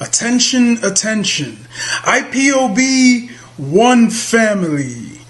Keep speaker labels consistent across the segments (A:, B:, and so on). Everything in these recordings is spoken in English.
A: Attention, attention. IPOB One Family.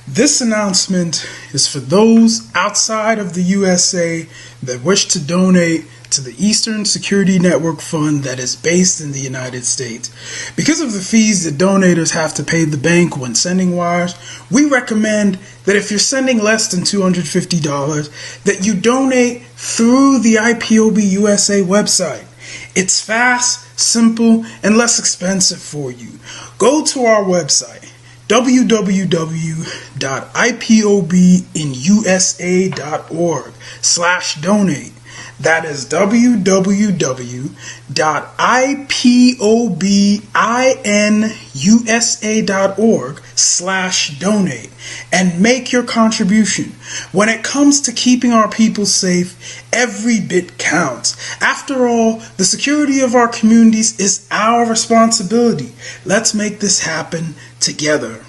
A: This announcement is for those outside of the USA that wish to donate to the Eastern Security Network Fund that is based in the United States. Because of the fees that donators have to pay the bank when sending wires, we recommend that if you're sending less than $250, that you donate through the IPOB USA website. It's fast, simple, and less expensive for you. Go to our website, www.ipobinusa.org/donate. That is www.ipobinusa.org/donate and make your contribution. When it comes to keeping our people safe, every bit counts. After all, the security of our communities is our responsibility. Let's make this happen together.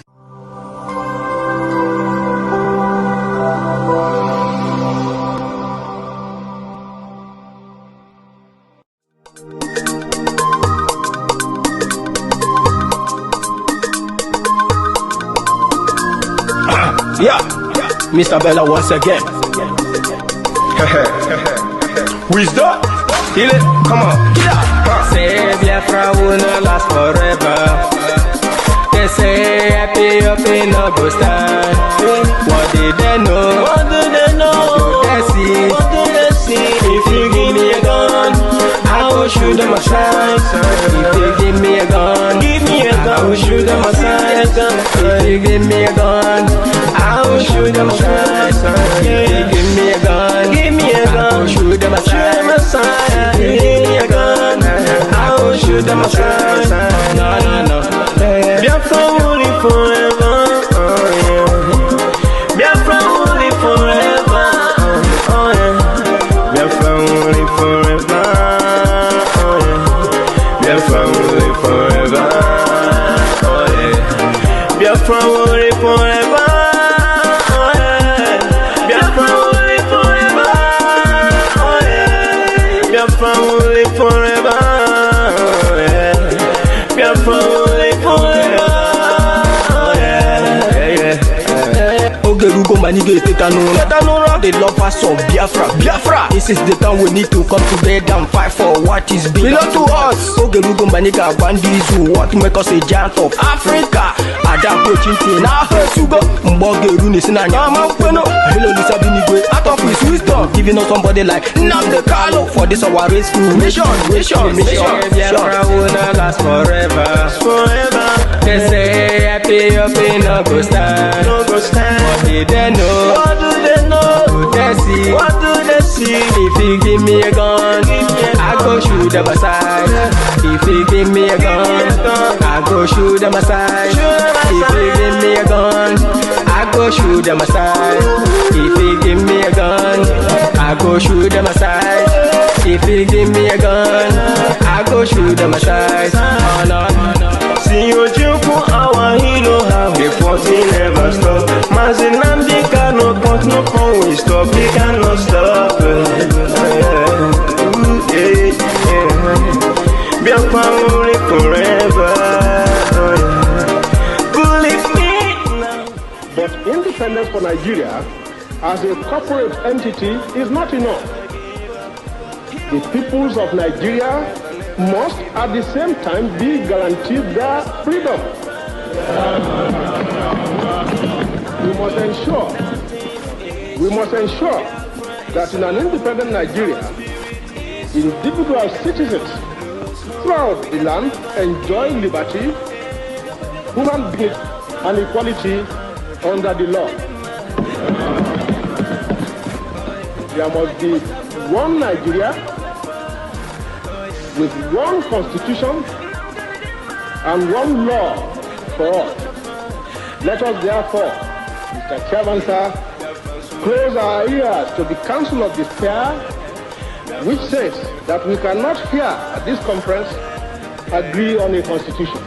B: Yeah, Mr. Bella once again. Wisdom, heal it, come on.
C: Say Biafra will not last forever. They say happy up in no go stand. What did they know?
B: What do they know?
C: What do they see?
B: What do they see?
C: If you give me a gun, I will shoot them aside. If you give me a gun,
B: Give me a gun.
C: I will shoot them aside. If you give me a gun, I will shoot them aside. If you give me a gun,
B: Give me a
C: I will
B: gun.
C: shoot them aside. If you give me a gun, I will shoot them aside. No, no, no.
B: Biafra will live forever. Biafra will live forever. Biafra will live forever. Biafra will live forever. Biafra will live forever. Biafra will live forever. Biafra will live forever. Biafra will live forever.
C: Ogerugo manige tetanura. The lovers of Biafra. This is the time we need to come together and fight for what is belong to us. Ogerugo maniga bandizu. What make us a giant of Africa? Adam Pochinti na Sugo. Mbogeru nisina nyama kweno. Hello Lisa Binigwe. Out of his wisdom, giving us somebody like Nnamdi Kanu for this our race mission. Biafra will not last forever. They say happy up in no go stand.
B: No go stand.
C: What did they know?
B: What do they know?
C: What do they see?
B: What do they see?
C: If you give me a gun, I go shoot them aside. If you give me a gun, I go shoot them aside. If you give me a gun, I go shoot them aside. If you give me a gun, I go shoot them aside. If you give me a gun, I go shoot them aside. Oh no, no, no.
B: See you Juku, our hero, how the fighting never stop. Nnamdi Kanu, but no phone will stop, he cannot stop. Biafra will live forever. Believe me now.
D: But independence for Nigeria as a corporate entity is not enough. The peoples of Nigeria must at the same time be guaranteed their freedom. We must ensure that in an independent Nigeria, individual citizens throughout the land enjoy liberty, human dignity, and equality under the law. There must be one Nigeria with one constitution and one law for all. Let us therefore, Mr. Chairman, sir, close our ears to the Council of Despair, which says that we cannot here at this conference agree on a constitution.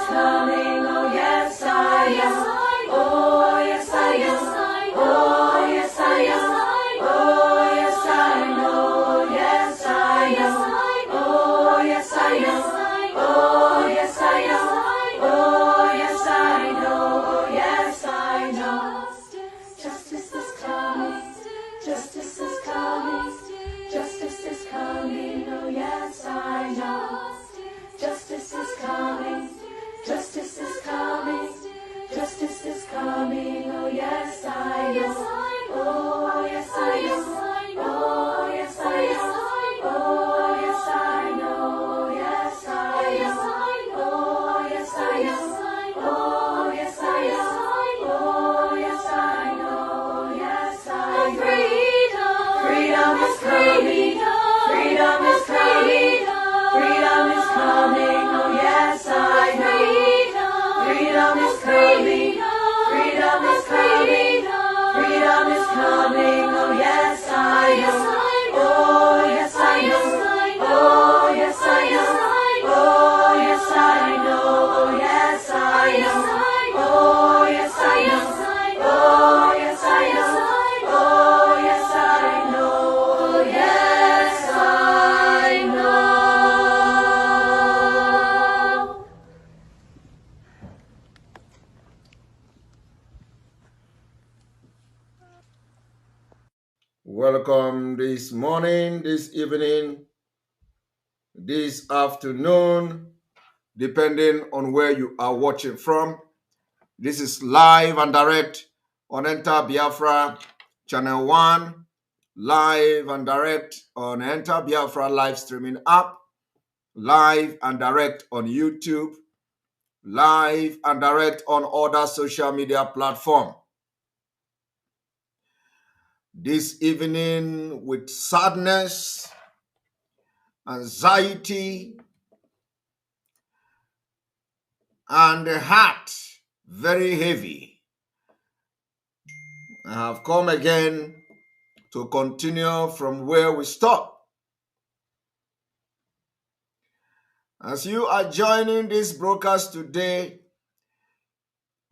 E: coming. Oh yes, I am. Oh yes, I am. Oh yes, I am. Oh yes, I know. Yes, I am. Oh yes, I am. Oh yes, I am. Oh yes, I know. Yes, I know. Justice is coming. Justice is coming. Justice is coming. Oh yes, I know. Justice is coming. Justice is coming. Justice is coming. Oh yes, I know. Oh yes, I know. Oh yes, I know. Oh yes, I know. Yes, I know. Oh yes, I know. Oh yes, I know. Oh yes, I know. Yes, I know. Freedom is coming. Freedom is coming. Freedom is coming. Oh yes, I know. Freedom is coming. Freedom is coming. Freedom is coming. Oh yes, I know. Oh yes, I know. Oh yes, I know. Oh yes, I know. Oh yes, I know. Oh yes, I know. Oh yes, I know. Oh yes, I know. Oh yes, I know.
F: Welcome this morning, this evening, this afternoon, depending on where you are watching from. This is live and direct on Enter Biafra Channel 1, live and direct on Enter Biafra live streaming app, live and direct on YouTube, live and direct on other social media platforms. This evening with sadness, anxiety, and the heart very heavy, I have come again to continue from where we stopped. As you are joining this broadcast today,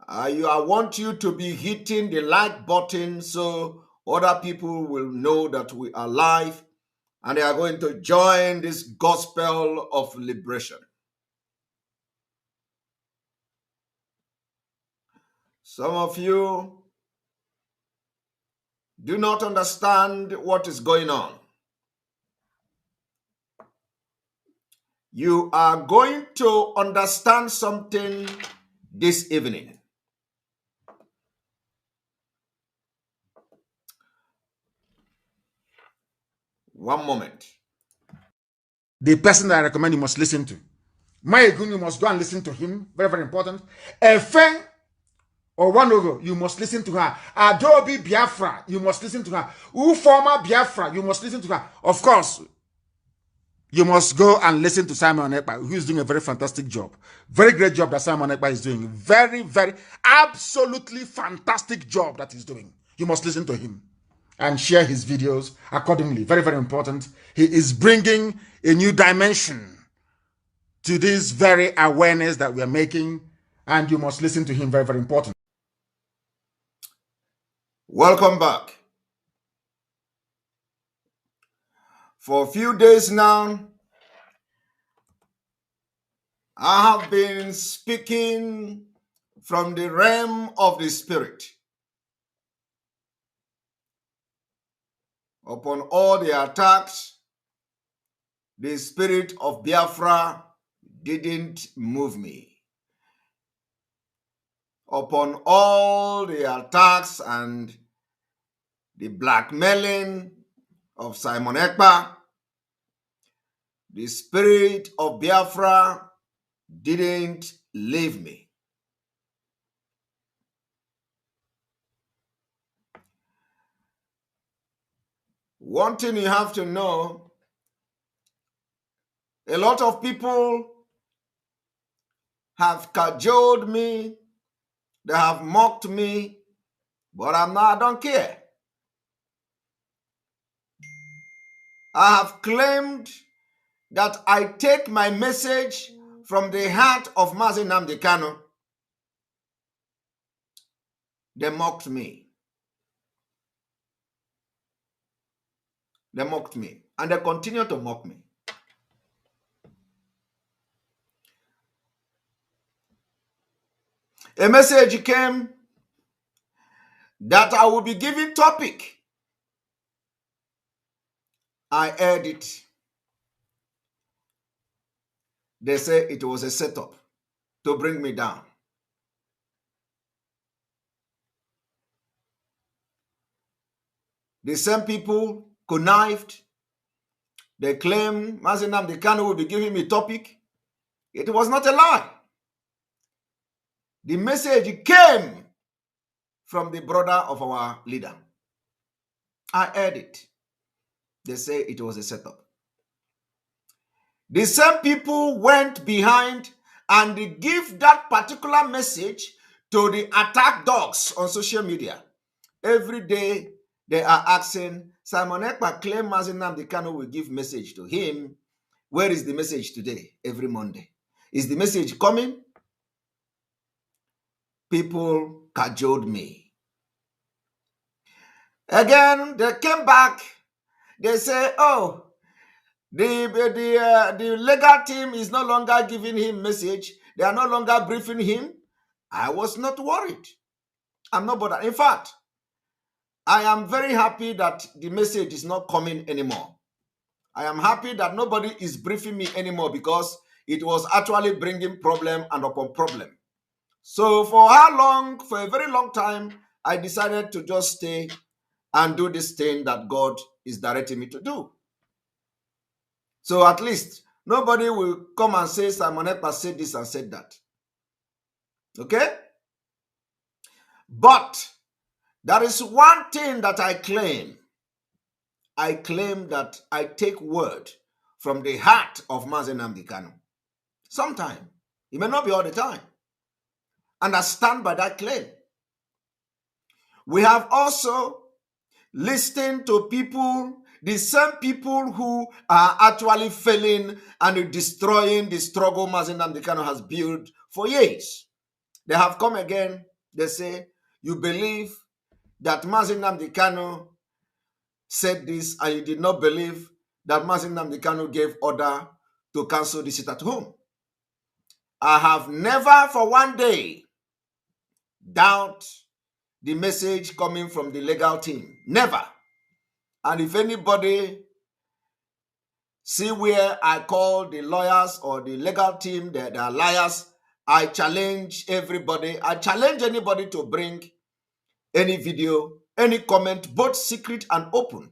F: I want you to be hitting the like button so other people will know that we are live and they are going to join this gospel of liberation. Some of you do not understand what is going on. You are going to understand something this evening. One moment.
G: The person that I recommend you must listen to. Maegun, you must go and listen to him. Very, very important. Efe or Wanogo, you must listen to her. Adobe Biafra, you must listen to her. Uforma Biafra, you must listen to her. Of course, you must go and listen to Simon Ekpa, who is doing a very fantastic job. Very great job that Simon Ekpa is doing. Very, very, absolutely fantastic job that he's doing. You must listen to him and share his videos accordingly. Very, very important. He is bringing a new dimension to this very awareness that we are making, and you must listen to him. Very, very important.
F: Welcome back. For a few days now, I have been speaking from the realm of the spirit upon all the attacks. The spirit of Biafra didn't move me. Upon all the attacks and the blackmailing of Simon Ekpa, the spirit of Biafra didn't leave me. One thing you have to know, a lot of people have cajoled me, they have mocked me, but I don't care. I have claimed that I take my message from the heart of Mazi Nnamdi Kanu, they mocked me. They mocked me. And they continue to mock me. A message came that I will be giving topic. I heard it. They say it was a setup to bring me down. The same people connived. They claim Mazi Nnamdi Kanu will be giving me topic. It was not a lie. The message came from the brother of our leader. I heard it. They say it was a setup. The same people went behind and give that particular message to the attack dogs on social media. Every day they are asking, Simon Ekpa claimed Mazi Nnamdi Kanu will give message to him. Where is the message today? Every Monday. Is the message coming? People cajoled me. Again, they came back. They say, oh, the legal team is no longer giving him message. They are no longer briefing him. I was not worried. I'm not bothered. In fact, I am very happy that the message is not coming anymore. I am happy that nobody is briefing me anymore because it was actually bringing problem and upon problem. So for how long? For a very long time, I decided to just stay and do this thing that God is directing me to do. So at least nobody will come and say Simon Ekpa said this and said that. Okay? But there is one thing that I claim. I claim that I take word from the heart of Mazi Nnamdi Kanu. Sometimes. It may not be all the time. And I stand by that claim. We have also listened to people, the same people who are actually failing and destroying the struggle Mazi Nnamdi Kanu has built for years. They have come again. They say, you believe that Mazi Nnamdi Kanu said this and you did not believe that Mazi Nnamdi Kanu gave order to cancel the sit at home. I have never for one day doubt the message coming from the legal team. Never. And if anybody see where I call the lawyers or the legal team, they are liars, I challenge everybody. I challenge anybody to bring any video, any comment, both secret and open,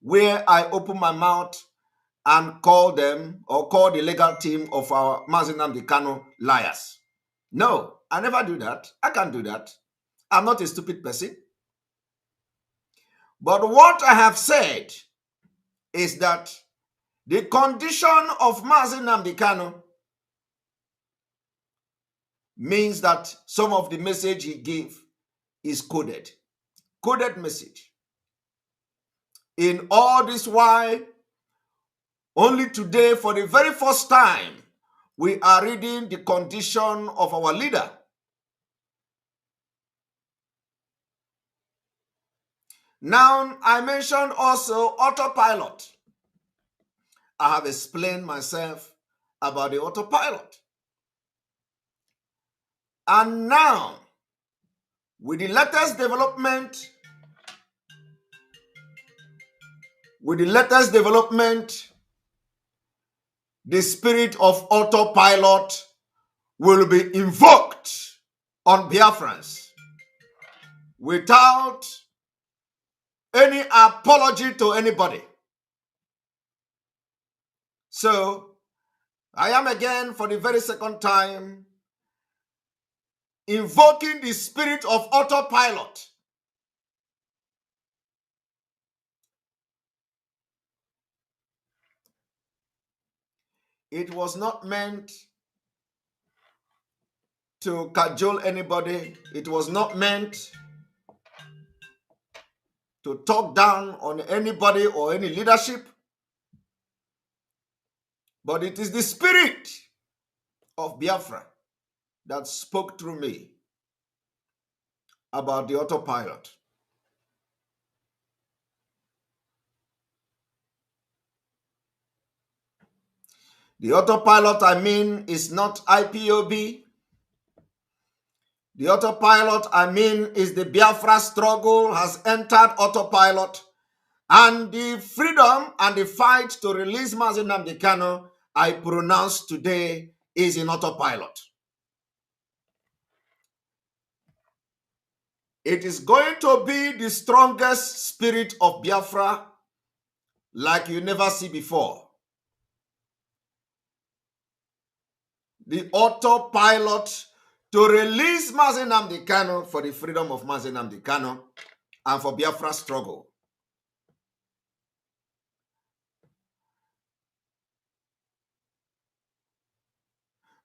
F: where I open my mouth and call them or call the legal team of our Mazi Nnamdi Kanu liars. No, I never do that. I can't do that. I'm not a stupid person. But what I have said is that the condition of Mazi Nnamdi Kanu means that some of the message he gave is coded. Coded message. In all this while, only today, for the very first time, we are reading the condition of our leader. Now, I mentioned also autopilot. I have explained myself about the autopilot. And now, with the latest development, the spirit of autopilot will be invoked on Biafrans without any apology to anybody. So, I am again for the very second time invoking the spirit of autopilot. It was not meant to cajole anybody. It was not meant to talk down on anybody or any leadership. But it is the spirit of Biafra that spoke through me about the autopilot. The autopilot, I mean, is not IPOB. The autopilot, I mean, is the Biafra struggle has entered autopilot, and the freedom and the fight to release Mazi Nnamdi Kanu, I pronounce today, is in autopilot. It is going to be the strongest spirit of Biafra like you never see before. The autopilot to release Mazi Nnamdi Kanu for the freedom of Mazi Nnamdi Kanu and for Biafra struggle.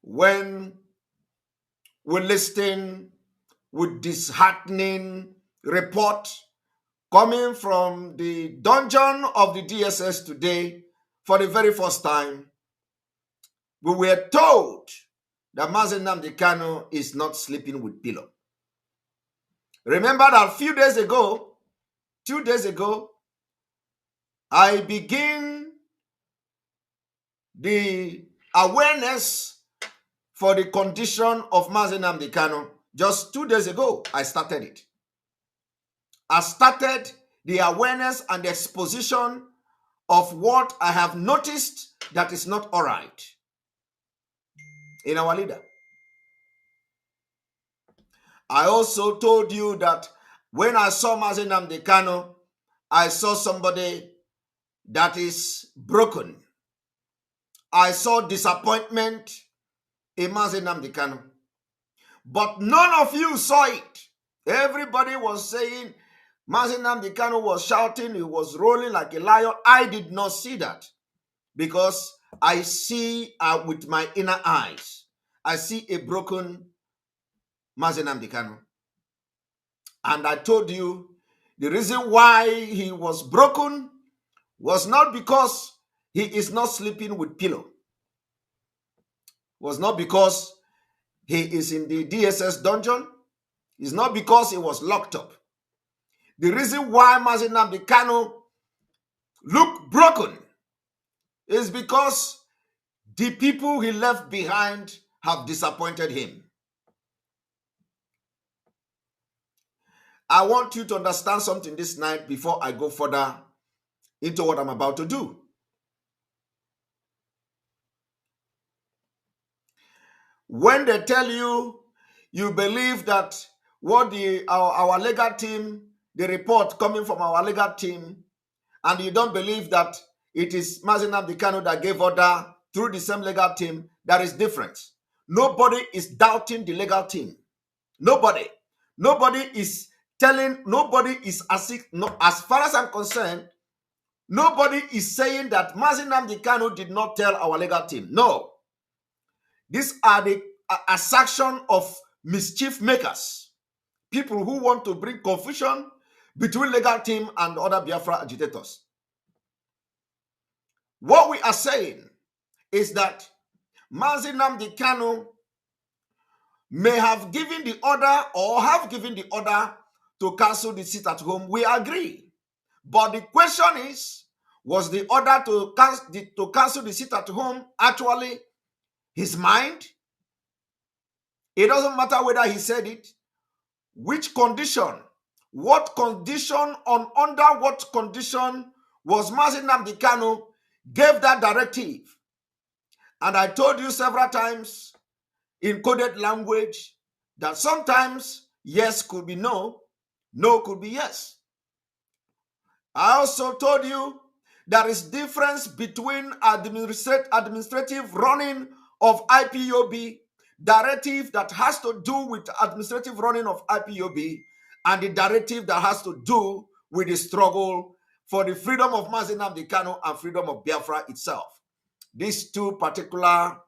F: When we listen with disheartening report coming from the dungeon of the DSS today for the very first time, we were told that Mazi Nnamdi Kanu is not sleeping with pillow. Remember that a few days ago, 2 days ago, I begin the awareness for the condition of Mazi Nnamdi Kanu. Just 2 days ago, I started it. I started the awareness and the exposition of what I have noticed that is not all right in our leader. I also told you that when I saw Mazi Nnamdi Kanu, I saw somebody that is broken. I saw disappointment in Mazi Nnamdi Kanu. But none of you saw it. Everybody was saying Mazi Nnamdi Kanu was shouting, he was rolling like a lion. I did not see that because I see with my inner eyes. I see a broken Mazi Nnamdi Kanu. And I told you the reason why he was broken was not because he is not sleeping with pillow. Was not because he is in the DSS dungeon. It's not because he was locked up. The reason why Mazi Nnamdi Kanu looked broken is because the people he left behind have disappointed him. I want you to understand something this night before I go further into what I'm about to do. When they tell you, you believe that what our legal team, the report coming from our legal team, and you don't believe that it is Mazi Nnamdi Kanu that gave order through the same legal team, that is different. Nobody is doubting the legal team. Nobody. Nobody is telling, nobody is as far as I'm concerned, nobody is saying that Mazi Nnamdi Kanu did not tell our legal team. No. These are the assertion of mischief makers, people who want to bring confusion between legal team and other Biafra agitators. What we are saying is that Mazi Nnamdi Kanu may have given the order or have given the order to cancel the sit at home. We agree. But the question is, was the order to cancel the sit at home actually his mind? It doesn't matter whether he said it. Which condition? What condition, under what condition was Mazi Nnamdi Kanu gave that directive? And I told you several times in coded language that sometimes yes could be no, no could be yes. I also told you there is difference between administrative running of IPOB, directive that has to do with administrative running of IPOB, and the directive that has to do with the struggle for the freedom of Mazi Nnamdi Kanu and freedom of Biafra itself. These two particular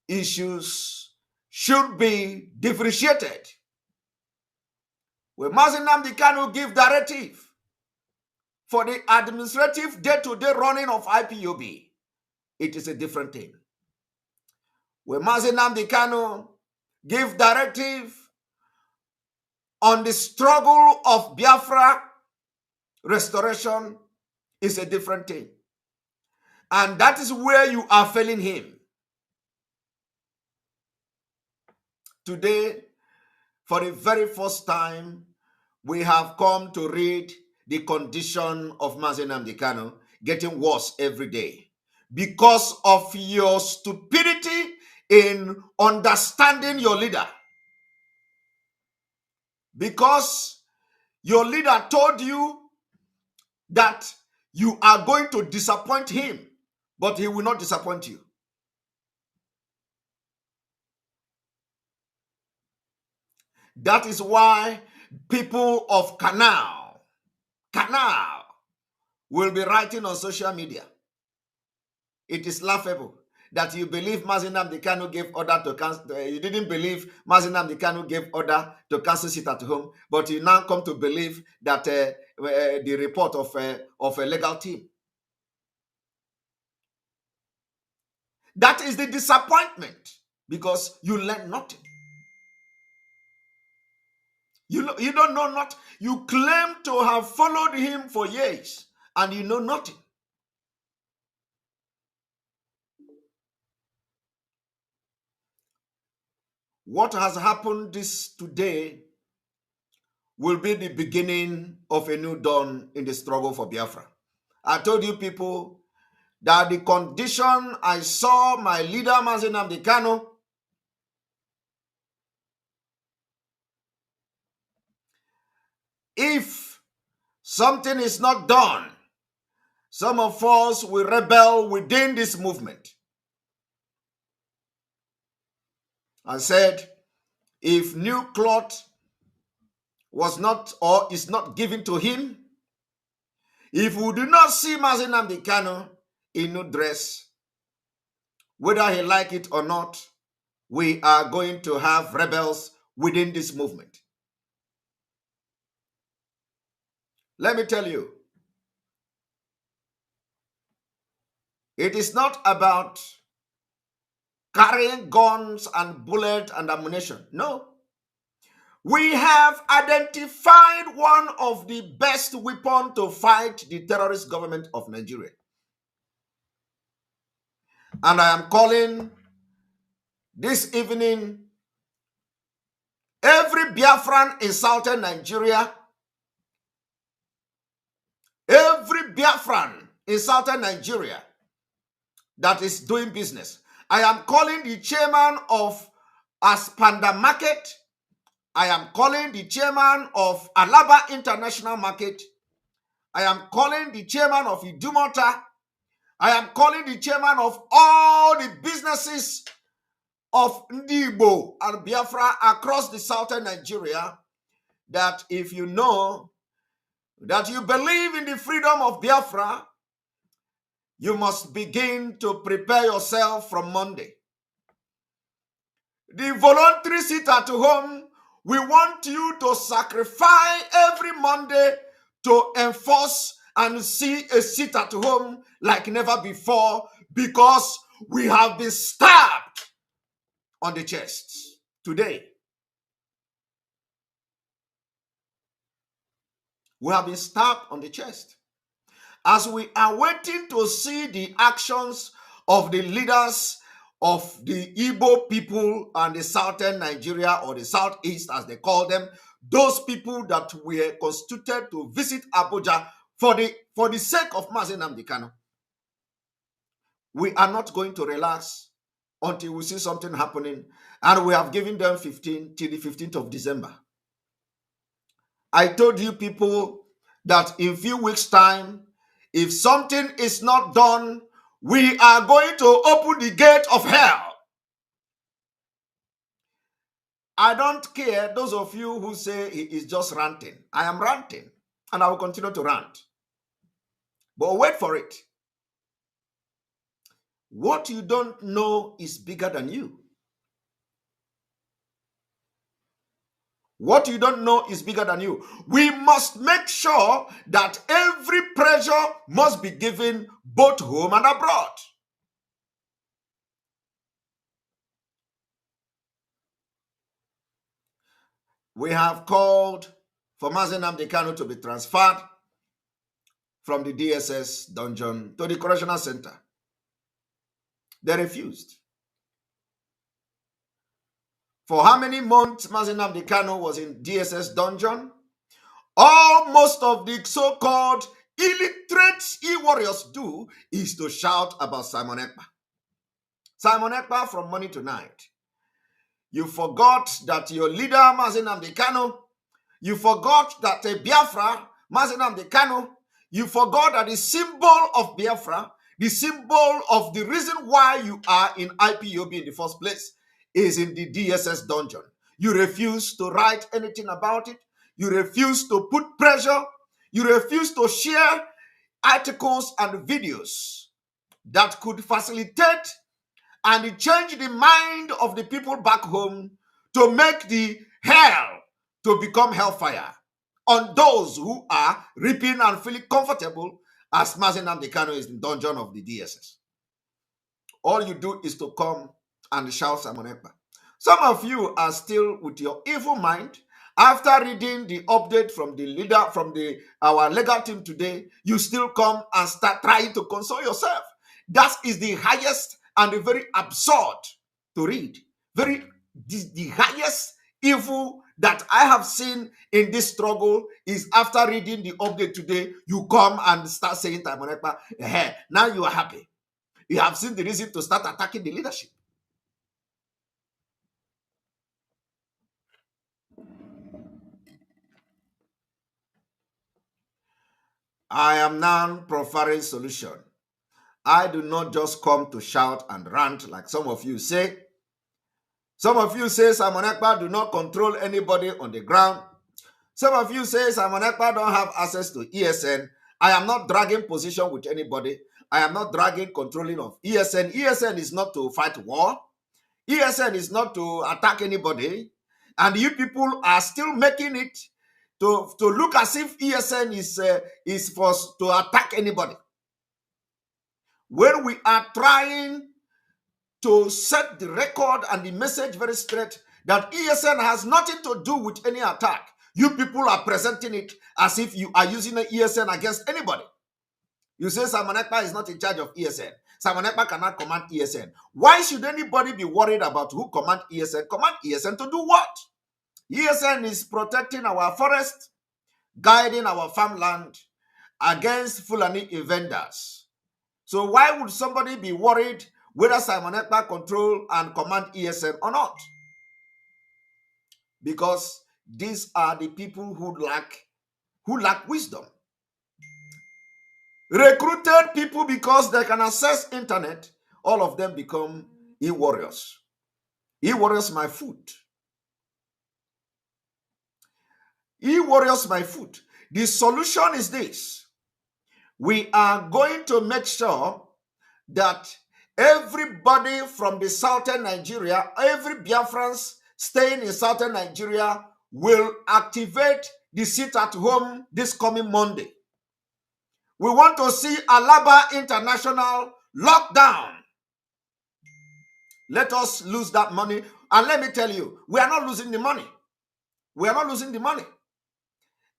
F: issues should be differentiated. When Mazi Nnamdi Kanu give directive for the administrative day-to-day running of IPOB, it is a different thing. When Mazi Nnamdi Kanu give directive on the struggle of Biafra restoration is a different thing. And that is where you are failing him. Today, for the very first time, we have come to read the condition of Mazi Nnamdi Kanu getting worse every day because of your stupidity in understanding your leader. Because your leader told you that you are going to disappoint him, but he will not disappoint you. That is why people of Canal will be writing on social media. It is laughable that you believe Mazi Nnamdi Kanu gave order to cancel. You didn't believe Mazi Nnamdi Kanu gave order to cancel sit at home, but you now come to believe that the report of a legal team. That is the disappointment, because you learn nothing. You don't know not. You claim to have followed him for years, and you know nothing. What has happened today will be the beginning of a new dawn in the struggle for Biafra. I told you people that the condition I saw my leader Mazi Nnamdi Kanu, if something is not done, some of us will rebel within this movement. I said, if new cloth was not or is not given to him, if we do not see Mazi Nnamdi Kanu in new dress, whether he like it or not, we are going to have rebels within this movement. Let me tell you, it is not about carrying guns and bullets and ammunition. No. We have identified one of the best weapons to fight the terrorist government of Nigeria. And I am calling this evening every Biafran in southern Nigeria, every Biafran in southern Nigeria that is doing business. I am calling the chairman of Aspanda Market. I am calling the chairman of Alaba International Market. I am calling the chairman of Idumota. I am calling the chairman of all the businesses of Ndibo and Biafra across the southern Nigeria, that if you know that you believe in the freedom of Biafra, you must begin to prepare yourself from Monday. The voluntary sit at home, we want you to sacrifice every Monday to enforce and see a sit at home like never before, because we have been stabbed on the chest today. We have been stabbed on the chest. As we are waiting to see the actions of the leaders of the Igbo people and the southern Nigeria, or the southeast as they call them, those people that were constituted to visit Abuja for the sake of Mazi Nnamdi Kanu, we are not going to relax until we see something happening, and we have given them 15 till the 15th of December. I told you people that in a few weeks' time, if something is not done, we are going to open the gate of hell. I don't care those of you who say he is just ranting. I am ranting, and I will continue to rant. But wait for it. What you don't know is bigger than you. What you don't know is bigger than you. We must make sure that every pressure must be given both home and abroad. We have called for Mazi Nnamdi Kanu to be transferred from the DSS dungeon to the correctional center. They refused. For how many months Mazi Nnamdi Kanu was in DSS dungeon? Most of the so-called illiterate e-warriors do is to shout about Simon Ekpa. Simon Ekpa from morning to night. You forgot that your leader, Mazi Nnamdi Kanu, you forgot that a Biafra, Mazi Nnamdi Kanu, you forgot that the symbol of Biafra, the symbol of the reason why you are in IPOB in the first place, is in the DSS dungeon. You refuse to write anything about it. You refuse to put pressure. You refuse to share articles and videos that could facilitate and change the mind of the people back home to make the hell to become hellfire on those who are reaping and feeling comfortable as Mazi Nnamdi Kanu is in the dungeon of the DSS. All you do is to come and shout Simon Ekpa. Some of you are still with your evil mind. After reading the update from the leader, from our legal team today, you still come and start trying to console yourself. That is the highest and the very absurd to read. The highest evil that I have seen in this struggle is after reading the update today, you come and start saying Simon Ekpa, hey, now you are happy. You have seen the reason to start attacking the leadership. I am now proffering solution. I do not just come to shout and rant like some of you say. Some of you say Simon Ekpa do not control anybody on the ground. Some of you say Simon Ekpa don't have access to ESN. I am not dragging position with anybody. I am not dragging controlling of ESN. ESN is not to fight war. ESN is not to attack anybody. And you people are still making it to look as if ESN is forced to attack anybody. When we are trying to set the record and the message very straight that ESN has nothing to do with any attack, you people are presenting it as if you are using an ESN against anybody. You say Simon Ekpa is not in charge of ESN. Simon Ekpa cannot command ESN. Why should anybody be worried about who command ESN? Command ESN to do what? ESN is protecting our forest, guiding our farmland against Fulani invaders. So why would somebody be worried whether Simon Ekpa control and command ESN or not? Because these are the people who lack wisdom. Recruited people because they can access internet, all of them become e-warriors. E-warriors my food. E-warriors my food. The solution is this. We are going to make sure that everybody from the southern Nigeria, every Biafrans staying in southern Nigeria will activate the sit at home this coming Monday. We want to see Alaba International lockdown. Let us lose that money. And let me tell you, we are not losing the money. We are not losing the money.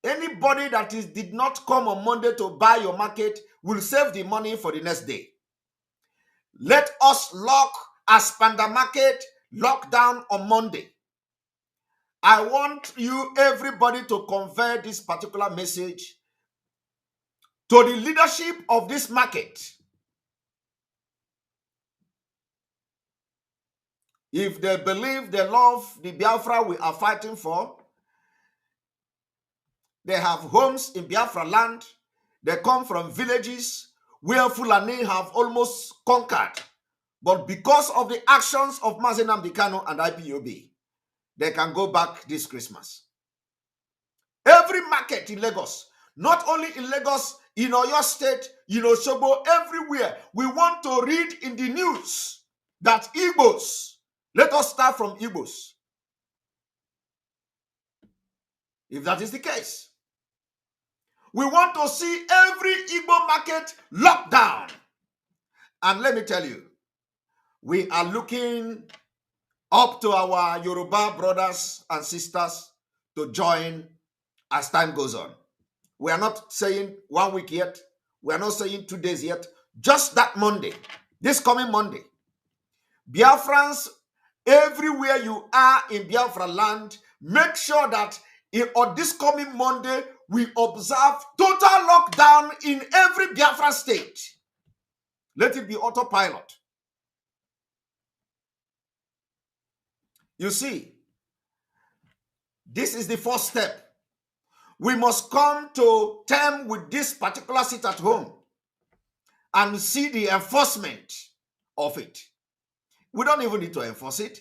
F: Anybody that did not come on Monday to buy your market will save the money for the next day. Let us lock Aspanda Market lockdown on Monday. I want you, everybody, to convey this particular message to the leadership of this market. If they believe they love the Biafra we are fighting for, they have homes in Biafra land. They come from villages where Fulani have almost conquered. But because of the actions of Mazi Nnamdi Kanu and IPOB, they can go back this Christmas. Every market in Lagos, not only in Lagos, in Oyo State, in Osogbo, everywhere, we want to read in the news that Igbos, let us start from Igbos. If that is the case, we want to see every Igbo market locked down. And let me tell you, we are looking up to our Yoruba brothers and sisters to join as time goes on. We are not saying 1 week yet. We are not saying 2 days yet. Just that Monday, this coming Monday, Biafrans, everywhere you are in Biafra land, make sure that on this coming Monday, we observe total lockdown in every Biafra state. Let it be autopilot. You see, this is the first step. We must come to terms with this particular sit at home and see the enforcement of it. We don't even need to enforce it.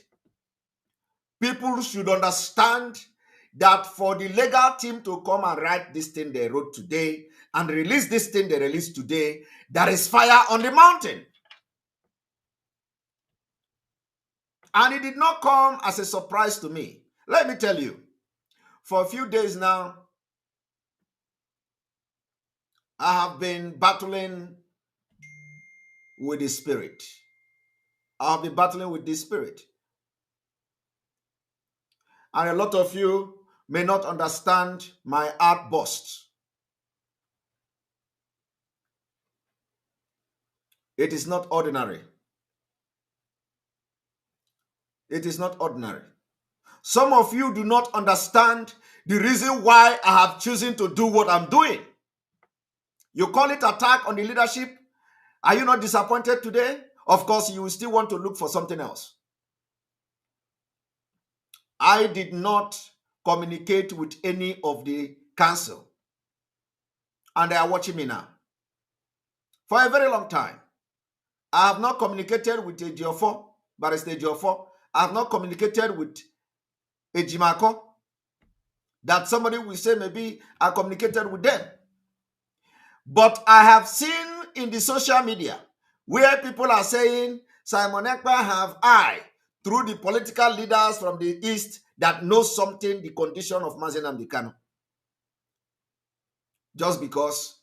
F: People should understand that for the legal team to come and write this thing they wrote today and release this thing they released today, there is fire on the mountain. And it did not come as a surprise to me. Let me tell you, for a few days now, I have been battling with the spirit. I have been battling with the spirit. And a lot of you may not understand my outburst. It is not ordinary. It is not ordinary. Some of you do not understand the reason why I have chosen to do what I'm doing. You call it attack on the leadership. Are you not disappointed today? Of course, you will still want to look for something else. I did not communicate with any of the council. And they are watching me now. For a very long time. I have not communicated with Ejiofor, Barrister Ejiofor. I have not communicated with Ejimako. That somebody will say maybe I communicated with them. But I have seen in the social media where people are saying Simon Ekpa have I, through the political leaders from the East that know something, the condition of Mazen Nnamdi Kanu. Just because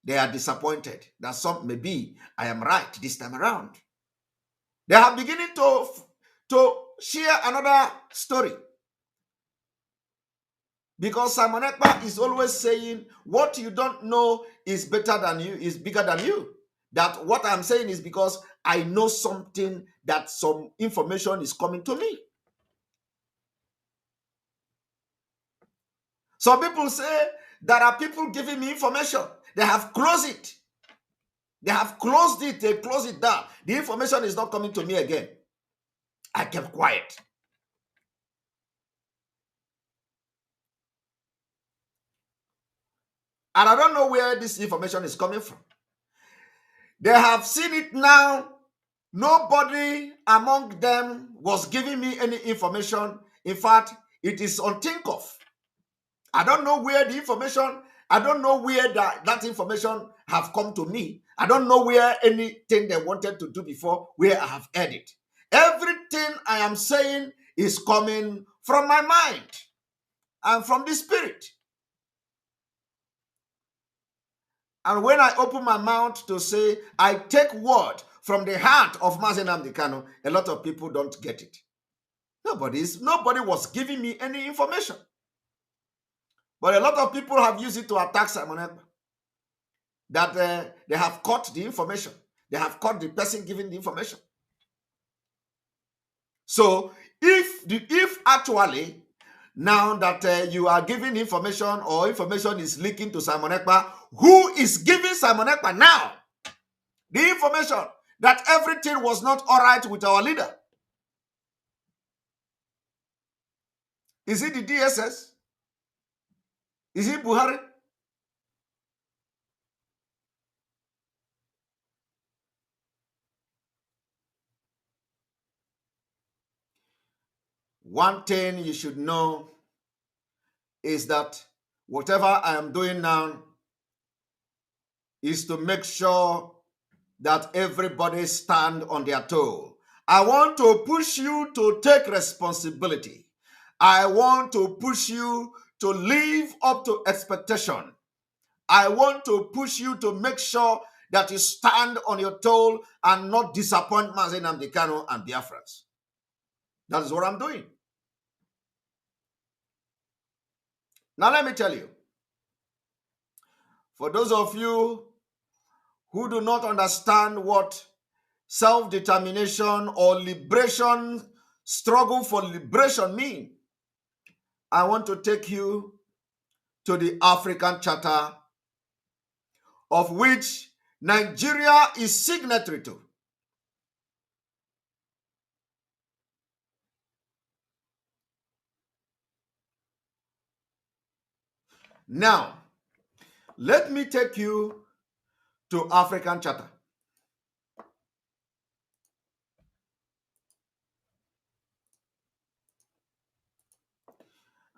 F: they are disappointed that maybe I am right this time around. They are beginning to share another story. Because Simon Ekpa is always saying, what you don't know is better than you, is bigger than you. That what I'm saying is because I know something, that some information is coming to me. Some people say there are people giving me information. They have closed it. They have closed it. They closed it down. The information is not coming to me again. I kept quiet. And I don't know where this information is coming from. They have seen it now. Nobody among them was giving me any information. In fact, it is unthinkable of. I don't know where the information, I don't know where that information have come to me. I don't know where anything they wanted to do before, where I have heard it. Everything I am saying is coming from my mind and from the spirit. And when I open my mouth to say, I take word from the heart of Mazen Nnamdi Kanu, a lot of people don't get it. Nobody was giving me any information. But a lot of people have used it to attack Simon Ekpa. That they have caught the information. They have caught the person giving the information. So if actually now that you are giving information or information is leaking to Simon Ekpa, who is giving Simon Ekpa now the information that everything was not all right with our leader? Is it the DSS? Is it Buhari? One thing you should know is that whatever I am doing now is to make sure that everybody stand on their toe. I want to push you to take responsibility. I want to push you to live up to expectation. I want to push you to make sure that you stand on your toe and not disappoint Mazen Nnamdi Kanu and Biafrans. That is what I'm doing. Now, let me tell you, for those of you who do not understand what self-determination or liberation, struggle for liberation mean, I want to take you to the African Charter, of which Nigeria is signatory to. Now, let me take you to African Charter.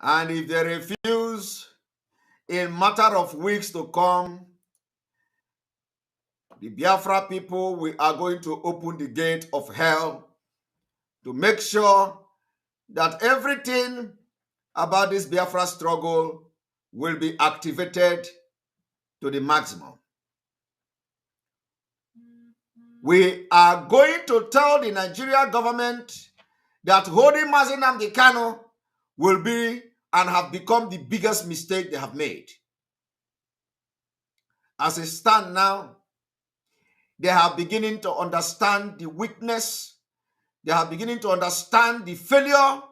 F: And if they refuse in matter of weeks to come, the Biafra people, we are going to open the gate of hell to make sure that everything about this Biafra struggle will be activated to the maximum. We are going to tell the Nigeria government that holding Mazi Nnamdi Kanu will be and have become the biggest mistake they have made. As it stands now, they are beginning to understand the weakness. They are beginning to understand the failure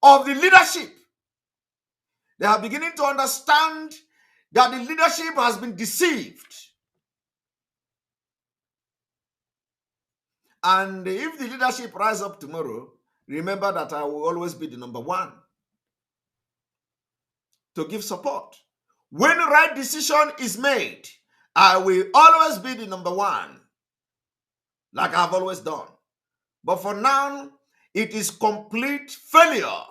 F: of the leadership. They are beginning to understand that the leadership has been deceived. And if the leadership rise up tomorrow, remember that I will always be the number one to give support. When the right decision is made, I will always be the number one, like I've always done. But for now, it is complete failure.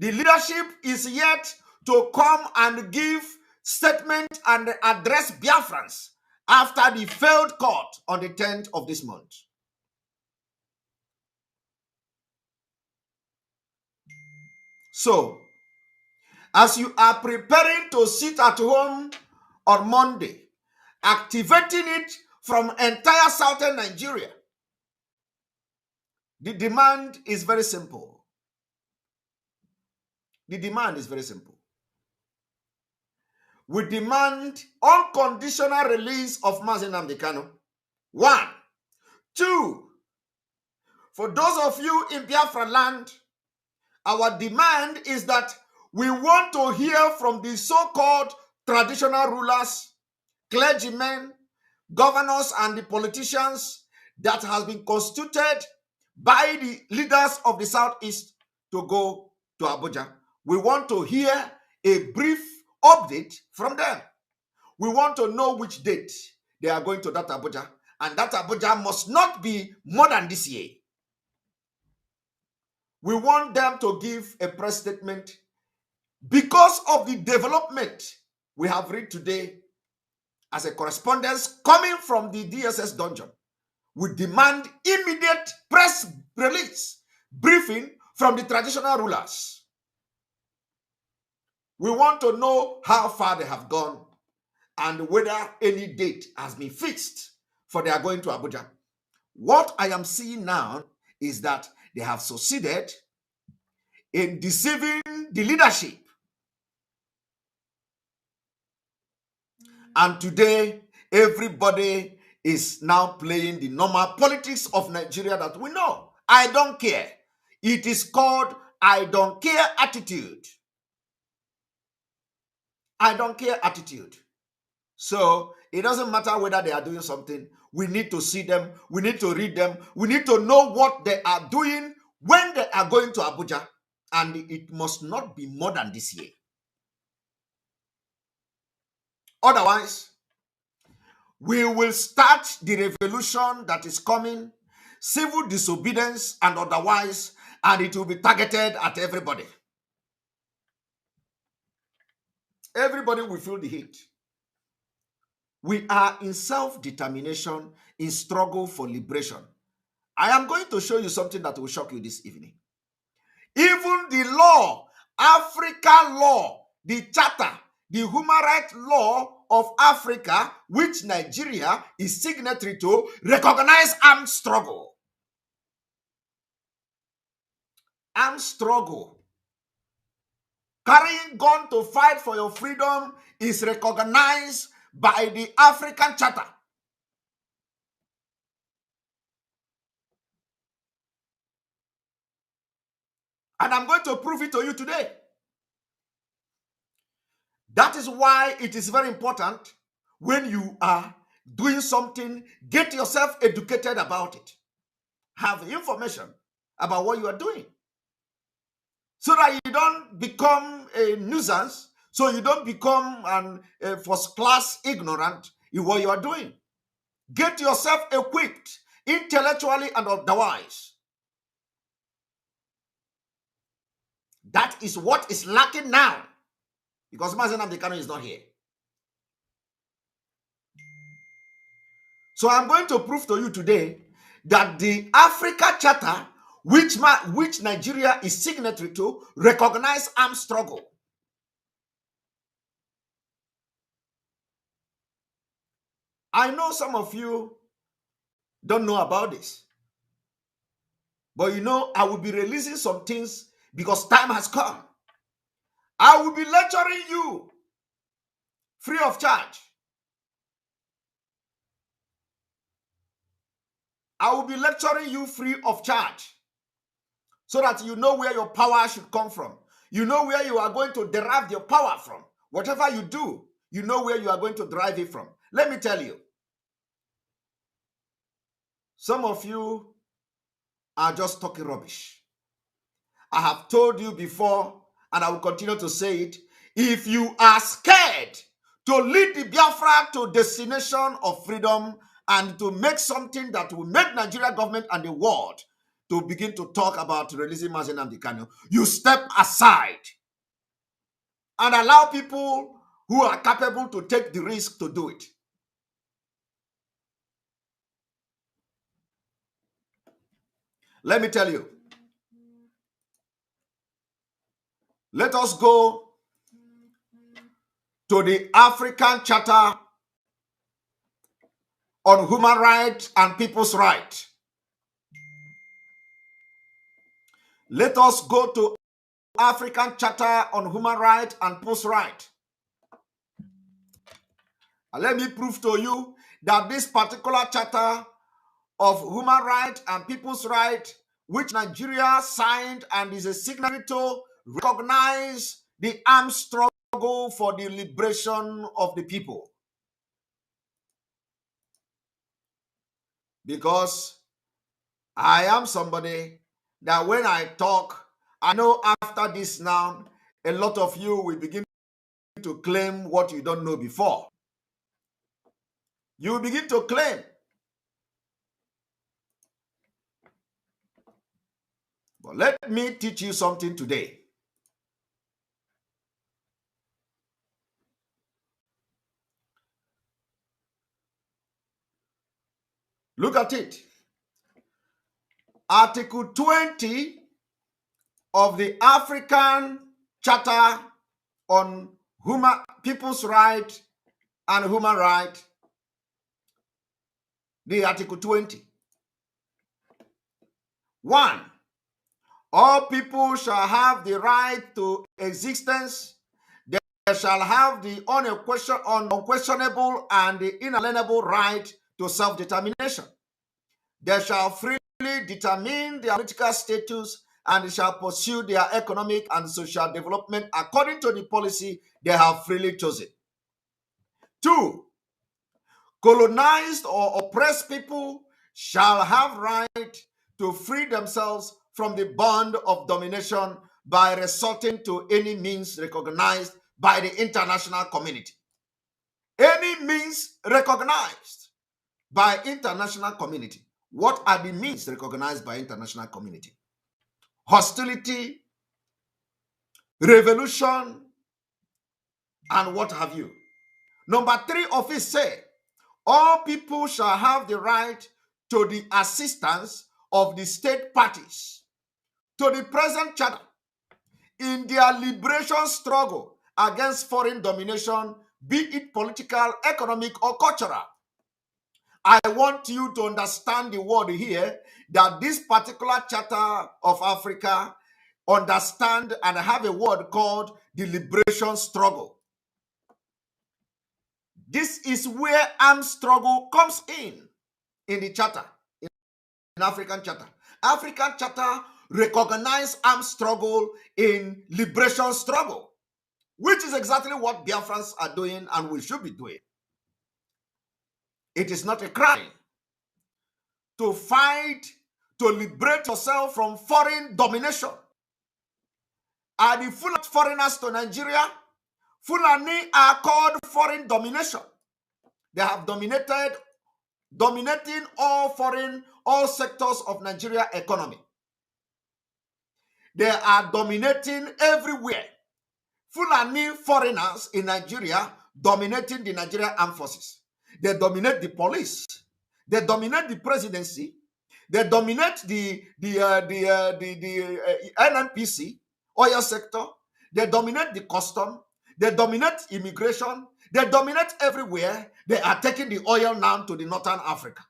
F: The leadership is yet to come and give statement and address Biafrans after the failed court on the 10th of this month. So, as you are preparing to sit at home on Monday, activating it from entire southern Nigeria, the demand is very simple. The demand is very simple. We demand unconditional release of Mazi Nnamdi Kanu. 1. 2. For those of you in Biafra land, our demand is that we want to hear from the so-called traditional rulers, clergymen, governors, and the politicians that has been constituted by the leaders of the Southeast to go to Abuja. We want to hear a brief update from them. We want to know which date they are going to that Abuja, and that Abuja must not be more than this year. We want them to give a press statement because of the development we have read today as a correspondence coming from the DSS dungeon. We demand immediate press release, briefing from the traditional rulers. We want to know how far they have gone and whether any date has been fixed for their going to Abuja. What I am seeing now is that they have succeeded in deceiving the leadership. And today, everybody is now playing the normal politics of Nigeria that we know. I don't care. It is called I don't care attitude. I don't care attitude. So it doesn't matter whether they are doing something. We need to see them. We need to read them. We need to know what they are doing when they are going to Abuja. And it must not be more than this year. Otherwise, we will start the revolution that is coming, civil disobedience and otherwise, and it will be targeted at everybody. Everybody will feel the heat. We are in self-determination, in struggle for liberation. I am going to show you something that will shock you this evening. Even the law, Africa law, the charter, the human rights law of Africa, which Nigeria is signatory to, recognize armed struggle. Armed struggle carrying gun to fight for your freedom is recognized by the African Charter. And I'm going to prove it to you today. That is why it is very important when you are doing something, get yourself educated about it. Have information about what you are doing, so that you don't become a nuisance, so you don't become a first-class ignorant in what you are doing. Get yourself equipped intellectually and otherwise. That is what is lacking now, because Mazen Amdekano is not here. So I'm going to prove to you today that the Africa Charter, which Nigeria is signatory to, recognize armed struggle. I know some of you don't know about this, but you know, I will be releasing some things because time has come. I will be lecturing you free of charge. I will be lecturing you free of charge, so that you know where your power should come from. You know where you are going to derive your power from. Whatever you do, you know where you are going to derive it from. Let me tell you, some of you are just talking rubbish. I have told you before, and I will continue to say it. If you are scared to lead the Biafra to destination of freedom and to make something that will make Nigeria government and the world to begin to talk about releasing Mazen Amdekano, you step aside and allow people who are capable to take the risk to do it. Let me tell you. Let us go to the African Charter on Human Rights and People's Rights. Let us go to African Charter on Human Rights and People's Rights. And let me prove to you that this particular Charter of Human Rights and People's Rights, which Nigeria signed and is a signatory to, recognize the armed struggle for the liberation of the people. Because I am somebody that when I talk, I know after this now, a lot of you will begin to claim what you don't know before. You will begin to claim. But let me teach you something today. Look at it. Article 20 of the African Charter on People's Rights and Human Rights, the Article 20. 1. All people shall have the right to existence. They shall have the unquestionable and the inalienable right to self-determination. They shall freely determine their political status and shall pursue their economic and social development according to the policy they have freely chosen. 2. Colonized or oppressed people shall have right to free themselves from the bond of domination by resorting to any means recognized by the international community. Any means recognized by international community. What are the means recognized by international community? Hostility, revolution, and what have you. Number 3 of it say, all people shall have the right to the assistance of the state parties to the present charter in their liberation struggle against foreign domination, be it political, economic, or cultural. I want you to understand the word here, that this particular Charter of Africa understand and have a word called the liberation struggle. This is where armed struggle comes in the charter, in African charter. African charter recognize armed struggle in liberation struggle, which is exactly what Biafrans are doing and we should be doing. It is not a crime to fight to liberate yourself from foreign domination. Are the Fulani foreigners to Nigeria? Fulani are called foreign domination. They have dominating all sectors of Nigeria economy. They are dominating everywhere. Fulani foreigners in Nigeria dominating the Nigerian armed forces. They dominate the police. They dominate the presidency. They dominate the NNPC, oil sector. They dominate the custom. They dominate immigration. They dominate everywhere. They are taking the oil now to the Northern Africa.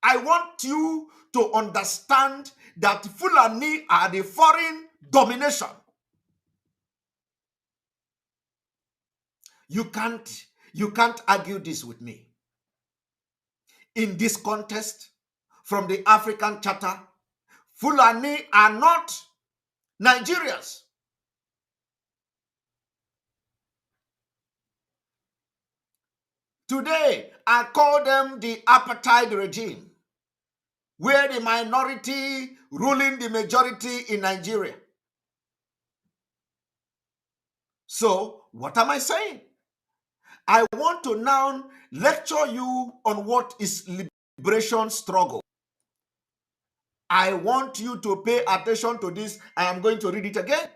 F: I want you to understand that Fulani are the foreign domination. You can't argue this with me. In this contest, from the African Charter, Fulani are not Nigerians. Today, I call them the apartheid regime, where the minority ruling the majority in Nigeria. So, what am I saying? I want to now lecture you on what is liberation struggle. I want you to pay attention to this. I am going to read it again.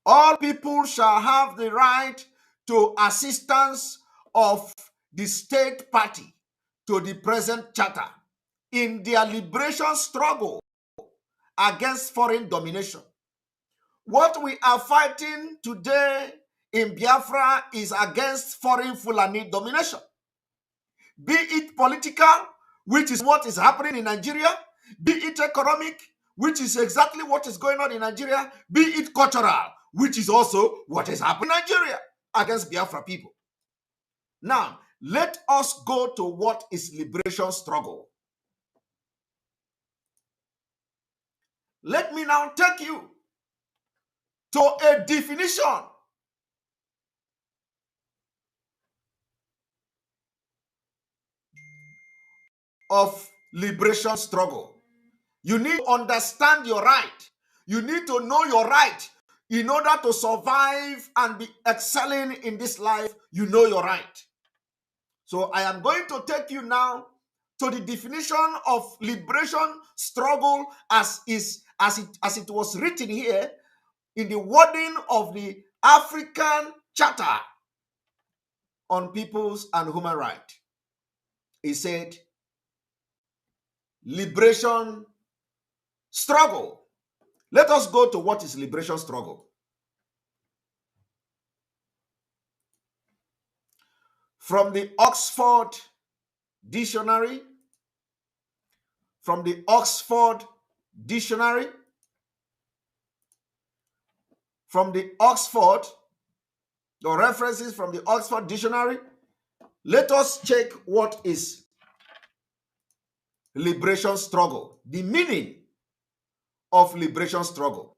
F: All people shall have the right to assistance of the state party to the present charter in their liberation struggle against foreign domination. What we are fighting today in Biafra is against foreign Fulani domination. Be it political, which is what is happening in Nigeria, be it economic, which is exactly what is going on in Nigeria, be it cultural, which is also what is happening in Nigeria against Biafra people. Now, let us go to what is liberation struggle. Let me now take you to a definition of liberation struggle. You need to understand your right. You need to know your right. In order to survive and be excelling in this life, you know your right. So I am going to take you now to the definition of liberation struggle as it was written here in the wording of the African Charter on Peoples and Human Rights. He said, liberation struggle. Let us go to what is liberation struggle. From the Oxford Dictionary, from the Oxford Dictionary, from the Oxford, the references from the Oxford Dictionary, let us check what is liberation struggle, the meaning of liberation struggle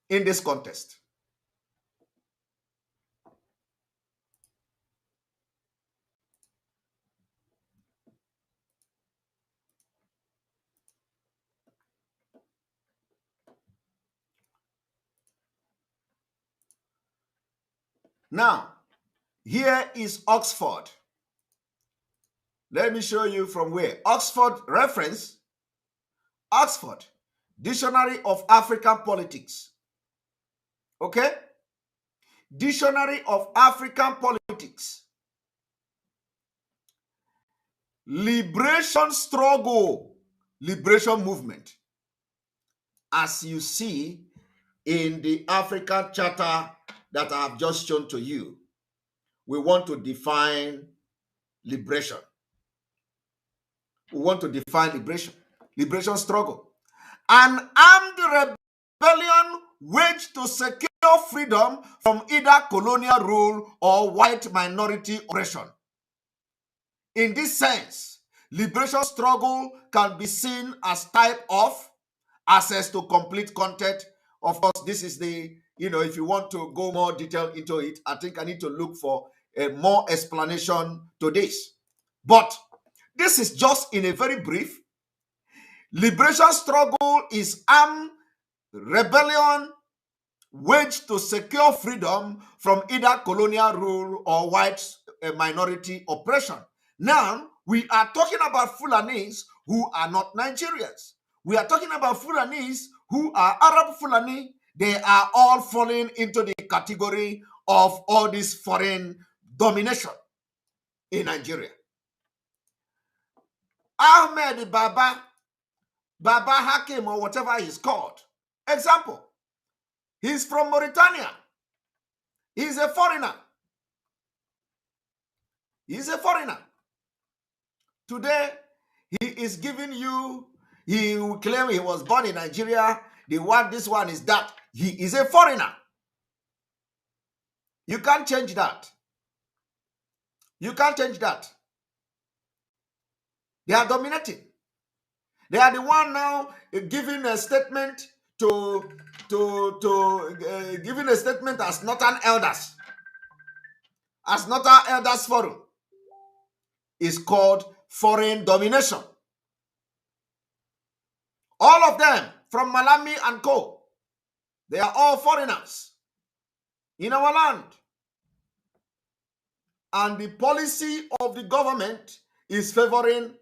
F: in this context. Now, here is Oxford. Let me show you from where. Oxford reference, Oxford, Dictionary of African Politics. Okay? Dictionary of African Politics. Liberation struggle, liberation movement. As you see in the African Charter that I have just shown to you, we want to define liberation. we want to define liberation struggle. An armed rebellion waged to secure freedom from either colonial rule or white minority oppression. In this sense, liberation struggle can be seen as type of access to complete content. Of course, this is the, if you want to go more detail into it, I think I need to look for a more explanation to this. But this is just in a very brief. Liberation struggle is armed rebellion waged to secure freedom from either colonial rule or white minority oppression. Now, we are talking about Fulanis who are not Nigerians. We are talking about Fulanis who are Arab Fulani. They are all falling into the category of all this foreign domination in Nigeria. Ahmed Baba Hakim, or whatever he's called. Example, he's from Mauritania. He's a foreigner. He's a foreigner. Today, he is giving you, he will claim he was born in Nigeria. This one is that. He is a foreigner. You can't change that. You can't change that. They are dominating. They are the one now giving a statement giving a statement as Northern Elders. As Northern Elders Forum is called foreign domination. All of them from Malami and Co. They are all foreigners in our land. And the policy of the government is favoring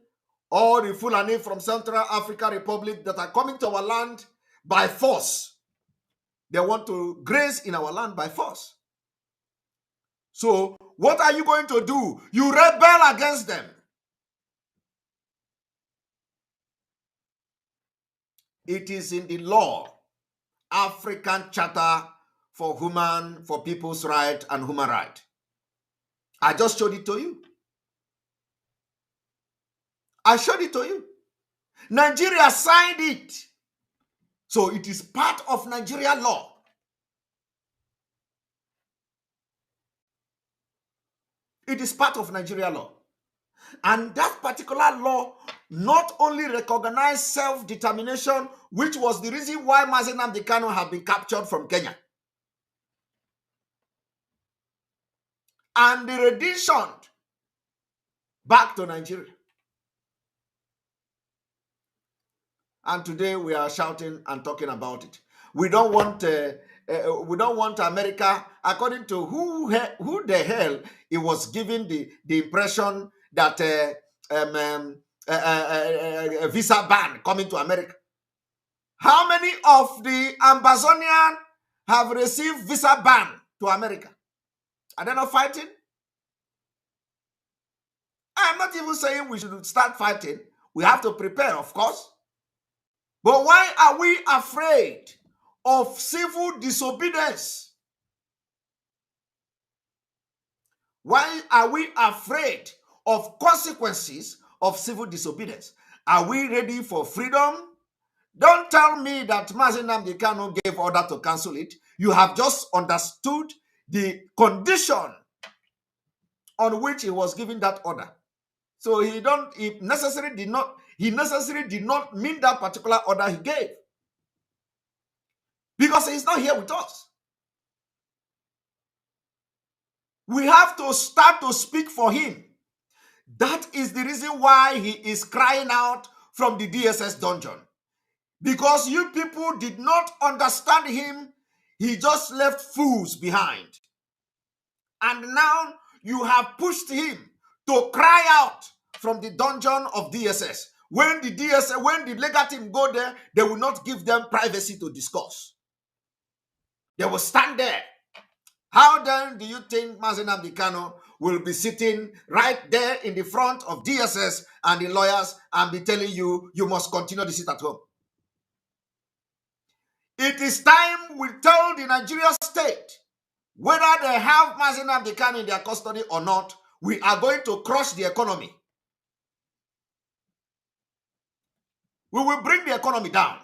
F: all the Fulani from Central African Republic that are coming to our land by force. They want to graze in our land by force. So what are you going to do? You rebel against them. It is in the law, African Charter for People's Right and Human Right. I just showed it to you. I showed it to you. Nigeria signed it. So it is part of Nigeria law. It is part of Nigeria law. And that particular law not only recognized self-determination, which was the reason why Mazi Nnamdi Kanu had been captured from Kenya, and the rendition back to Nigeria. And today we are shouting and talking about it. We don't want America, according to who the hell it was giving the impression that a visa ban coming to America. How many of the Amazonians have received visa ban to America? Are they not fighting? I'm not even saying we should start fighting. We have to prepare, of course. But why are we afraid of civil disobedience? Why are we afraid of consequences of civil disobedience? Are we ready for freedom? Don't tell me that Mazi Nnamdi Kanu gave order to cancel it. You have just understood the condition on which he was giving that order. So he necessarily did not mean that particular order he gave. Because he's not here with us. We have to start to speak for him. That is the reason why he is crying out from the DSS dungeon. Because you people did not understand him. He just left fools behind. And now you have pushed him to cry out from the dungeon of DSS. When the legal team go there, they will not give them privacy to discuss. They will stand there. How then do you think Mazi Nnamdi Kanu will be sitting right there in the front of DSS and the lawyers and be telling you, you must continue to sit at home? It is time we tell the Nigerian state, whether they have Mazi Nnamdi Kanu in their custody or not, we are going to crush the economy. We will bring the economy down.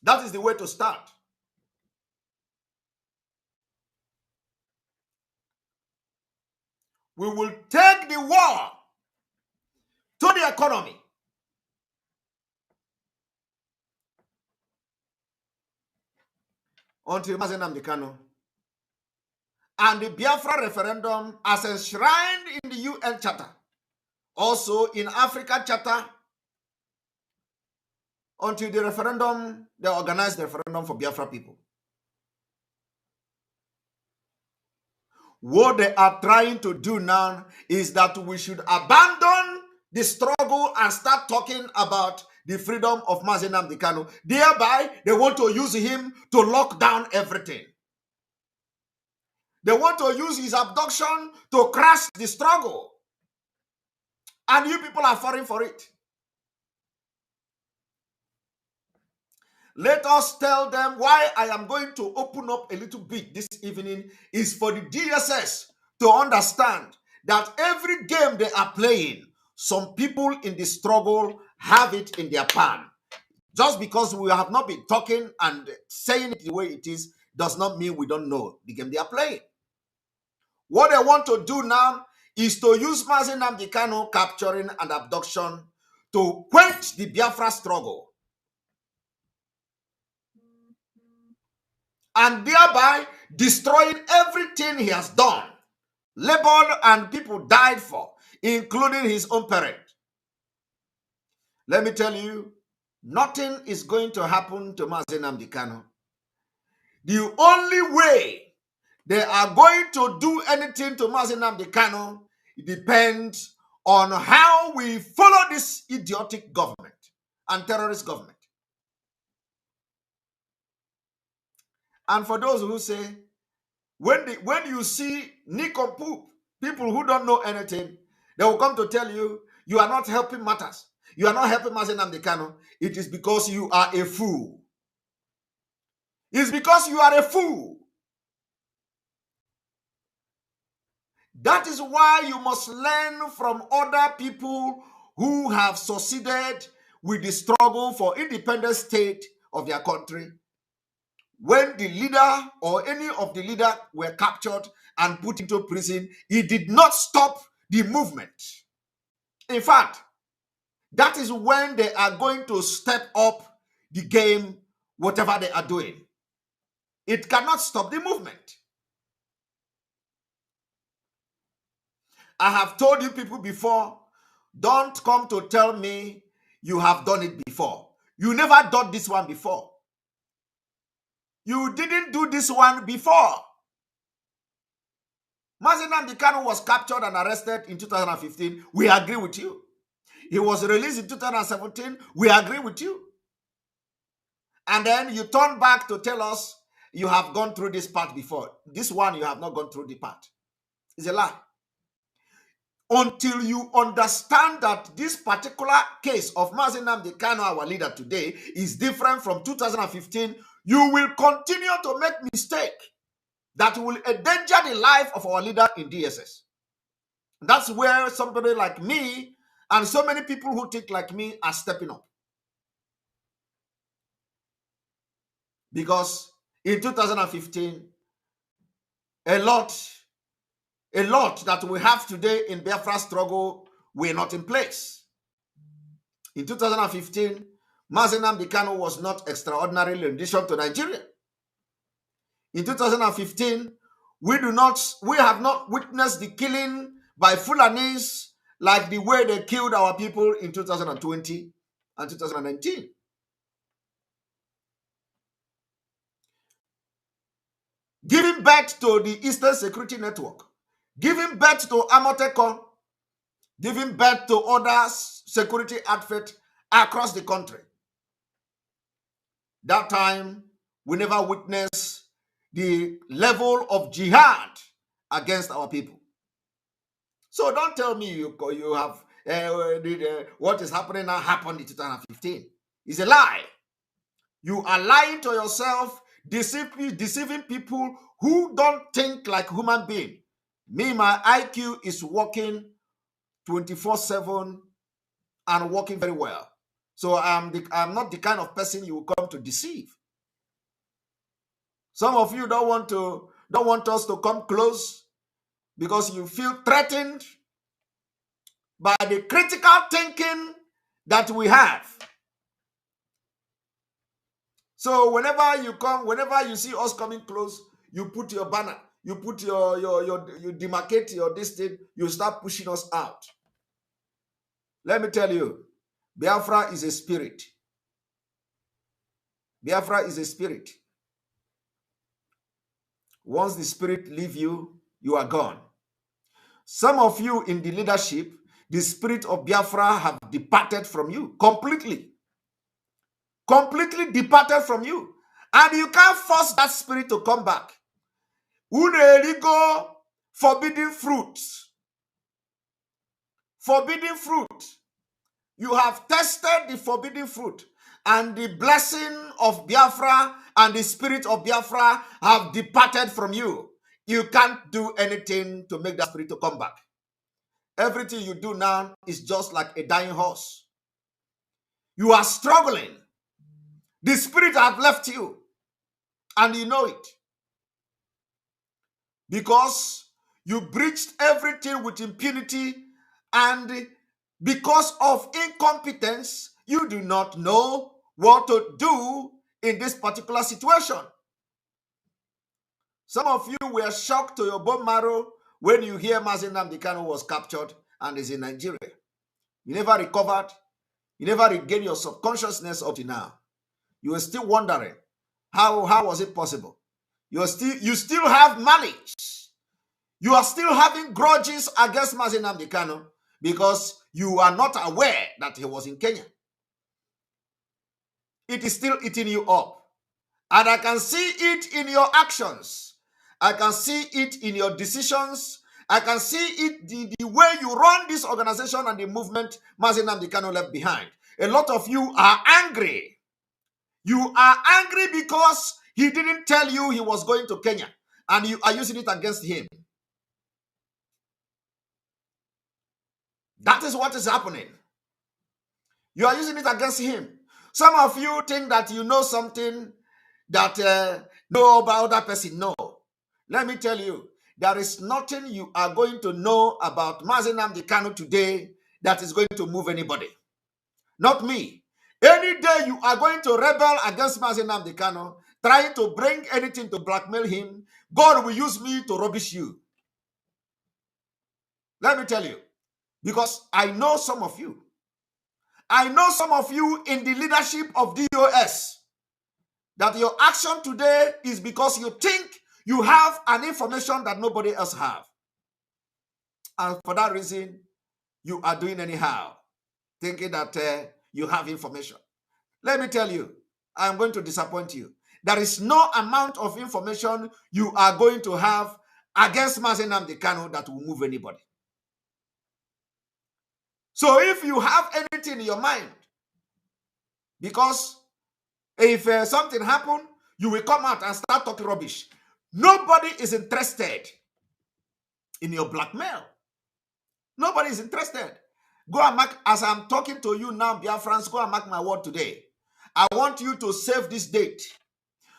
F: That is the way to start. We will take the war to the economy. Until Mazi Nnamdi Kanu. And the Biafra referendum as enshrined in the UN Charter, also in Africa Charter, until the referendum, they organized the referendum for Biafra people. What they are trying to do now is that we should abandon the struggle and start talking about the freedom of Mazi Nnamdi Kanu. Thereby, they want to use him to lock down everything. They want to use his abduction to crash the struggle. And you people are falling for it. Let us tell them why I am going to open up a little bit this evening is for the DSS to understand that every game they are playing, some people in the struggle have it in their pan. Just because we have not been talking and saying it the way it is, does not mean we don't know the game they are playing. What they want to do now is to use Mazi Nnamdi Kanu capturing and abduction to quench the Biafra struggle. And thereby destroying everything he has done, labored and people died for, including his own parent. Let me tell you, nothing is going to happen to Mazi Nnamdi Kanu. The only way they are going to do anything to Mazi Nnamdi Kanu depends on how we follow this idiotic government and terrorist government. And for those who say, when you see nincompoop, people who don't know anything, they will come to tell you, you are not helping matters. You are not helping Mazi Nnamdi Kanu. It is because you are a fool. It's because you are a fool. That is why you must learn from other people who have succeeded with the struggle for independent state of their country. When the leader or any of the leaders were captured and put into prison, it did not stop the movement. In fact, that is when they are going to step up the game, whatever they are doing. It cannot stop the movement. I have told you people before, don't come to tell me you have done it before. You never done this one before. You didn't do this one before. Mazi Nnamdi Kanu was captured and arrested in 2015. We agree with you. He was released in 2017. We agree with you. And then you turn back to tell us you have gone through this part before. This one, you have not gone through the part. It's a lie. Until you understand that this particular case of Mazi Nnamdi Kanu, our leader today, is different from 2015, you will continue to make mistakes that will endanger the life of our leader in DSS. That's where somebody like me and so many people who think like me are stepping up. Because in 2015, a lot that we have today in Biafra struggle were not in place. In 2015, Mazi Nnamdi Kanu was not extraordinarily in addition to Nigeria. In 2015, we have not witnessed the killing by Fulanis like the way they killed our people in 2020 and 2019. Giving birth to the Eastern Security Network, giving birth to Amotekon, giving birth to other security outfits across the country. That time, we never witnessed the level of jihad against our people. So don't tell me you have what is happening now happened in 2015. It's a lie. You are lying to yourself, deceiving people who don't think like human beings. Me, my IQ is working 24/7 and working very well. So I'm not the kind of person you will come to deceive. Some of you don't want us to come close because you feel threatened by the critical thinking that we have. So whenever you see us coming close, you put your banner, you put you demarcate your distance, you start pushing us out. Let me tell you, Biafra is a spirit. Biafra is a spirit. Once the spirit leaves you, you are gone. Some of you in the leadership, the spirit of Biafra have departed from you completely. Completely departed from you. And you can't force that spirit to come back. Uneligo forbidden fruit. Forbidden fruit. You have tested the forbidden fruit, and the blessing of Biafra and the spirit of Biafra have departed from you. You can't do anything to make that spirit to come back. Everything you do now is just like a dying horse. You are struggling. The spirit have left you, and you know it. Because you breached everything with impunity, and because of incompetence, you do not know what to do in this particular situation. Some of you were shocked to your bone marrow when you hear Mazi Nnamdi Kanu was captured and is in Nigeria. You never recovered. You never regained your subconsciousness up to now. You are still wondering, how was it possible? You still have malice. You are still having grudges against Mazi Nnamdi Kanu because you are not aware that he was in Kenya. It is still eating you up. And I can see it in your actions. I can see it in your decisions. I can see it the way you run this organization and the movement Mazi Nnamdi Kanu left behind. A lot of you are angry. You are angry because he didn't tell you he was going to Kenya, and you are using it against him. That is what is happening. You are using it against him. Some of you think that you know something that no other person know. Let me tell you, there is nothing you are going to know about Mazi Nnamdi Kanu today that is going to move anybody. Not me. Any day you are going to rebel against Mazi Nnamdi Kanu, trying to bring anything to blackmail him, God will use me to rubbish you. Let me tell you. Because I know some of you. I know some of you in the leadership of DOS that your action today is because you think you have an information that nobody else have. And for that reason, you are doing anyhow, thinking that you have information. Let me tell you, I am going to disappoint you. There is no amount of information you are going to have against Mazi Nnamdi Kanu that will move anybody. So if you have anything in your mind, because if something happened, you will come out and start talking rubbish. Nobody is interested in your blackmail. Nobody is interested. Go and mark, as I'm talking to you now, Biafrans, go and mark my word today. I want you to save this date.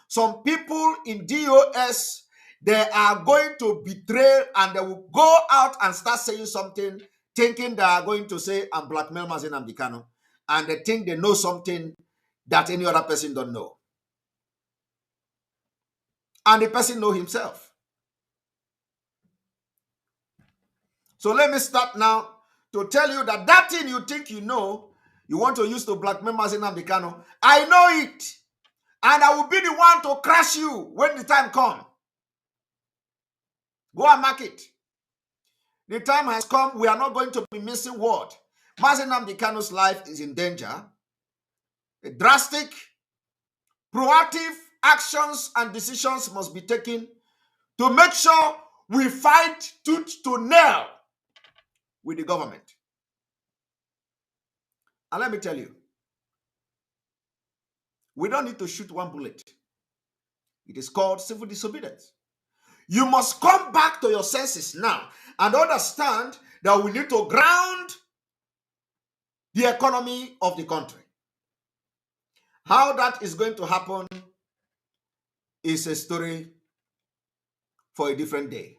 F: Some people in DOS, they are going to betray and they will go out and start saying something, thinking they are going to say and blackmail Mazi Nnamdi Kanu, and they think they know something that any other person don't know. And the person know himself. So let me start now to tell you that that thing you think you know, you want to use to blackmail Mazi Nnamdi Kanu, I know it. And I will be the one to crush you when the time comes. Go and mark it. The time has come. We are not going to be missing word. Mazi Nnamdi Kanu's life is in danger. A drastic, proactive actions and decisions must be taken to make sure we fight tooth to nail with the government. And let me tell you, we don't need to shoot one bullet. It is called civil disobedience. You must come back to your senses now and understand that we need to ground the economy of the country. How that is going to happen is a story for a different day.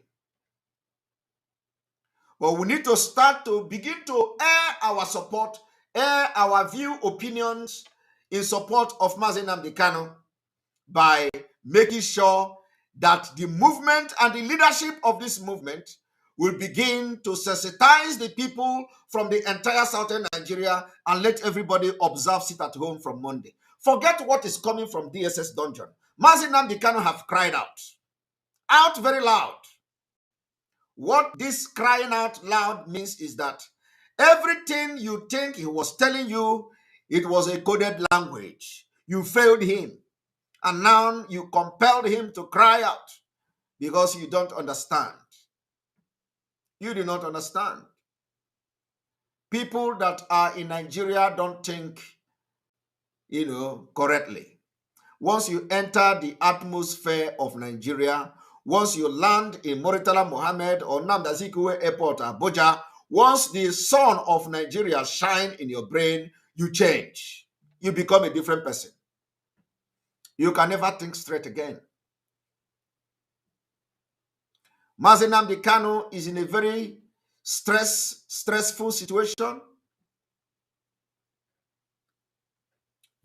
F: But we need to start to begin to air our support, air our view, opinions in support of Mazi Nnamdi Kanu by making sure that the movement and the leadership of this movement will begin to sensitize the people from the entire southern Nigeria and let everybody observe sit at home from Monday. Forget what is coming from DSS dungeon. Mazi Nnamdi Kanu have cried out very loud. What this crying out loud means is that everything you think he was telling you, it was a coded language. You failed him. And now you compelled him to cry out because you don't understand. You do not understand. People that are in Nigeria don't think, correctly. Once you enter the atmosphere of Nigeria, once you land in Murtala Mohammed or Nnamdi Azikiwe Airport, Abuja, once the sun of Nigeria shines in your brain, you change. You become a different person. You can never think straight again. Mazi Nnamdi Kanu is in a very stressful situation.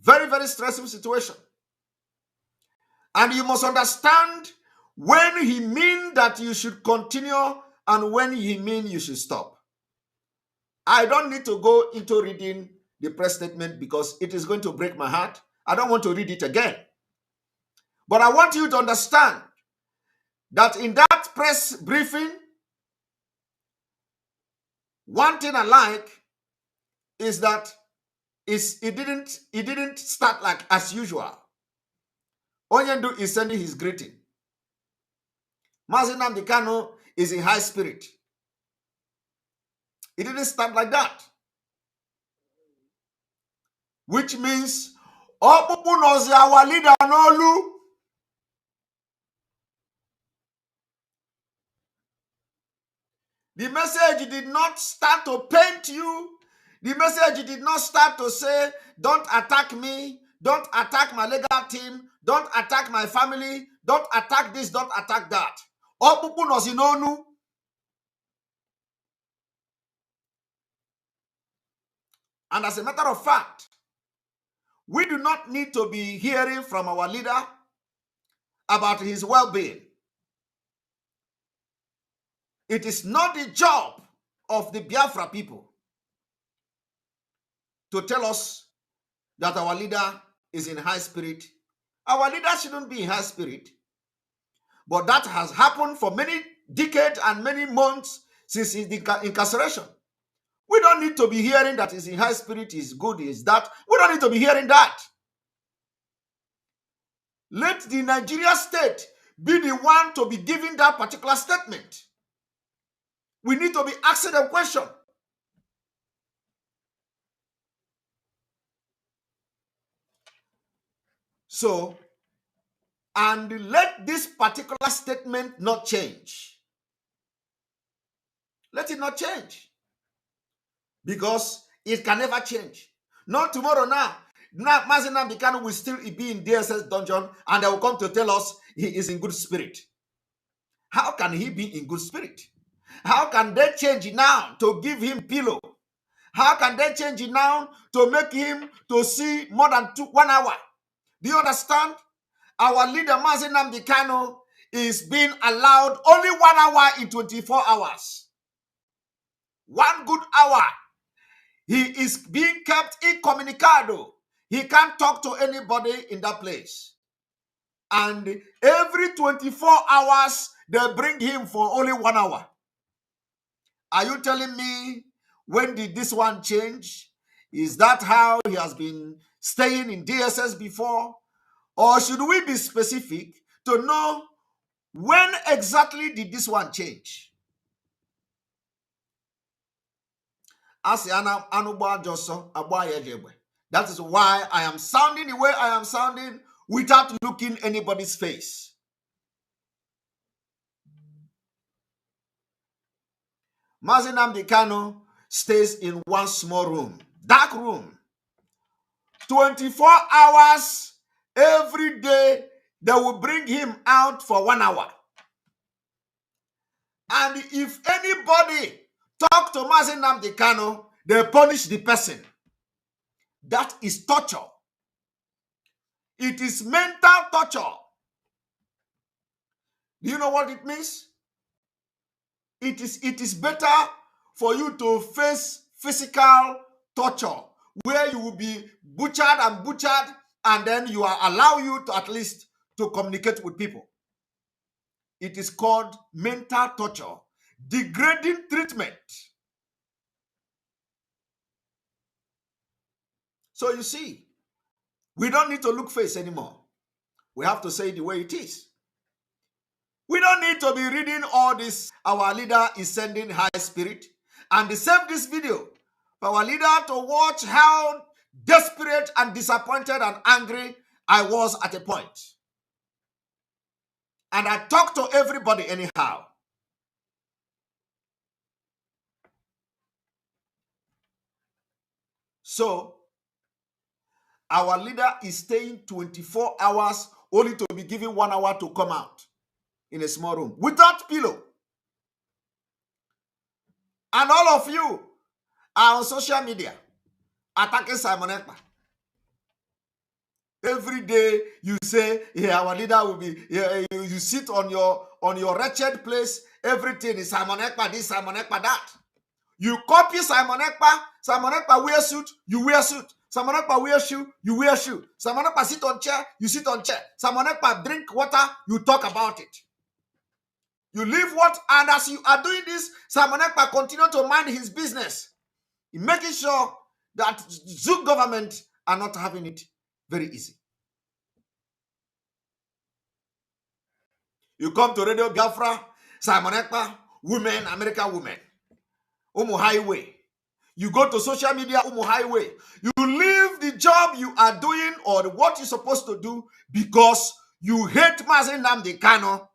F: Very, very stressful situation. And you must understand when he means that you should continue and when he means you should stop. I don't need to go into reading the press statement because it is going to break my heart. I don't want to read it again. But I want you to understand that in that press briefing, one thing I like is that it didn't start like as usual. Onyendu is sending his greeting. Mazi Nnamdi Kanu is in high spirit. It didn't start like that. Which means, Opupu nozi our leader n'olu. The message did not start to paint you. The message did not start to say, don't attack me, don't attack my legal team, don't attack my family, don't attack this, don't attack that. Opupu nozi n'onu. And as a matter of fact, we do not need to be hearing from our leader about his well-being. It is not the job of the Biafra people to tell us that our leader is in high spirit. Our leader shouldn't be in high spirit. But that has happened for many decades and many months since his incarceration. We don't need to be hearing that he's in high spirit, is good, is that. We don't need to be hearing that. Let the Nigeria state be the one to be giving that particular statement. We need to be asking them question. So, and let this particular statement not change. Let it not change. Because it can never change. Not tomorrow now. Now, Mazi Nnamdi Kanu will still be in DSS dungeon and they will come to tell us he is in good spirit. How can he be in good spirit? How can they change it now to give him pillow? How can they change it now to make him to see more than 1 hour? Do you understand? Our leader, Mazi Nnamdi Kanu, is being allowed only 1 hour in 24 hours. 1 good hour. He is being kept incommunicado. He can't talk to anybody in that place. And every 24 hours, they bring him for only 1 hour. Are you telling me, when did this one change? Is that how he has been staying in DSS before? Or should we be specific to know when exactly did this one change? That is why I am sounding the way I am sounding without looking anybody's face. Mazi Nnamdi Kanu stays in one small room. dark room, 24 hours every day. They will bring him out for 1 hour. And if anybody talk to Mazi Nnamdi Kanu, they punish the person. That is torture. It is mental torture. Do you know what it means? It is better for you to face physical torture, where you will be butchered, and then you are allow you to at least to communicate with people. It is called mental torture, degrading treatment. So you see, we don't need to look face anymore. We have to say it the way it is. We don't need to be reading all this. Our leader is sending high spirit. And they saved this video for our leader to watch how desperate and disappointed and angry I was at a point. And I talked to everybody anyhow. So, our leader is staying 24 hours only to be given 1 hour to come out in a small room without pillow. And all of you are on social media attacking Simon Ekpa. Every day you say, yeah, our leader will be, yeah, you sit on your wretched place, everything is Simon Ekpa this, Simon Ekpa that. You copy Simon Ekpa. Simon Ekpa wear suit, you wear suit. Simon Ekpa wear shoe, you wear shoe. Simon Ekpa sit on chair, you sit on chair. Simon Ekpa drink water, you talk about it. You leave what, and as you are doing this, Simon Ekpa continue to mind his business, making sure that Zook government are not having it very easy. You come to Radio Biafra, Simon Ekpa, women, American women, Umu Highway. You go to social media, Umu Highway. You leave the job you are doing or what you're supposed to do because you hate Mazi Nnamdi Kanu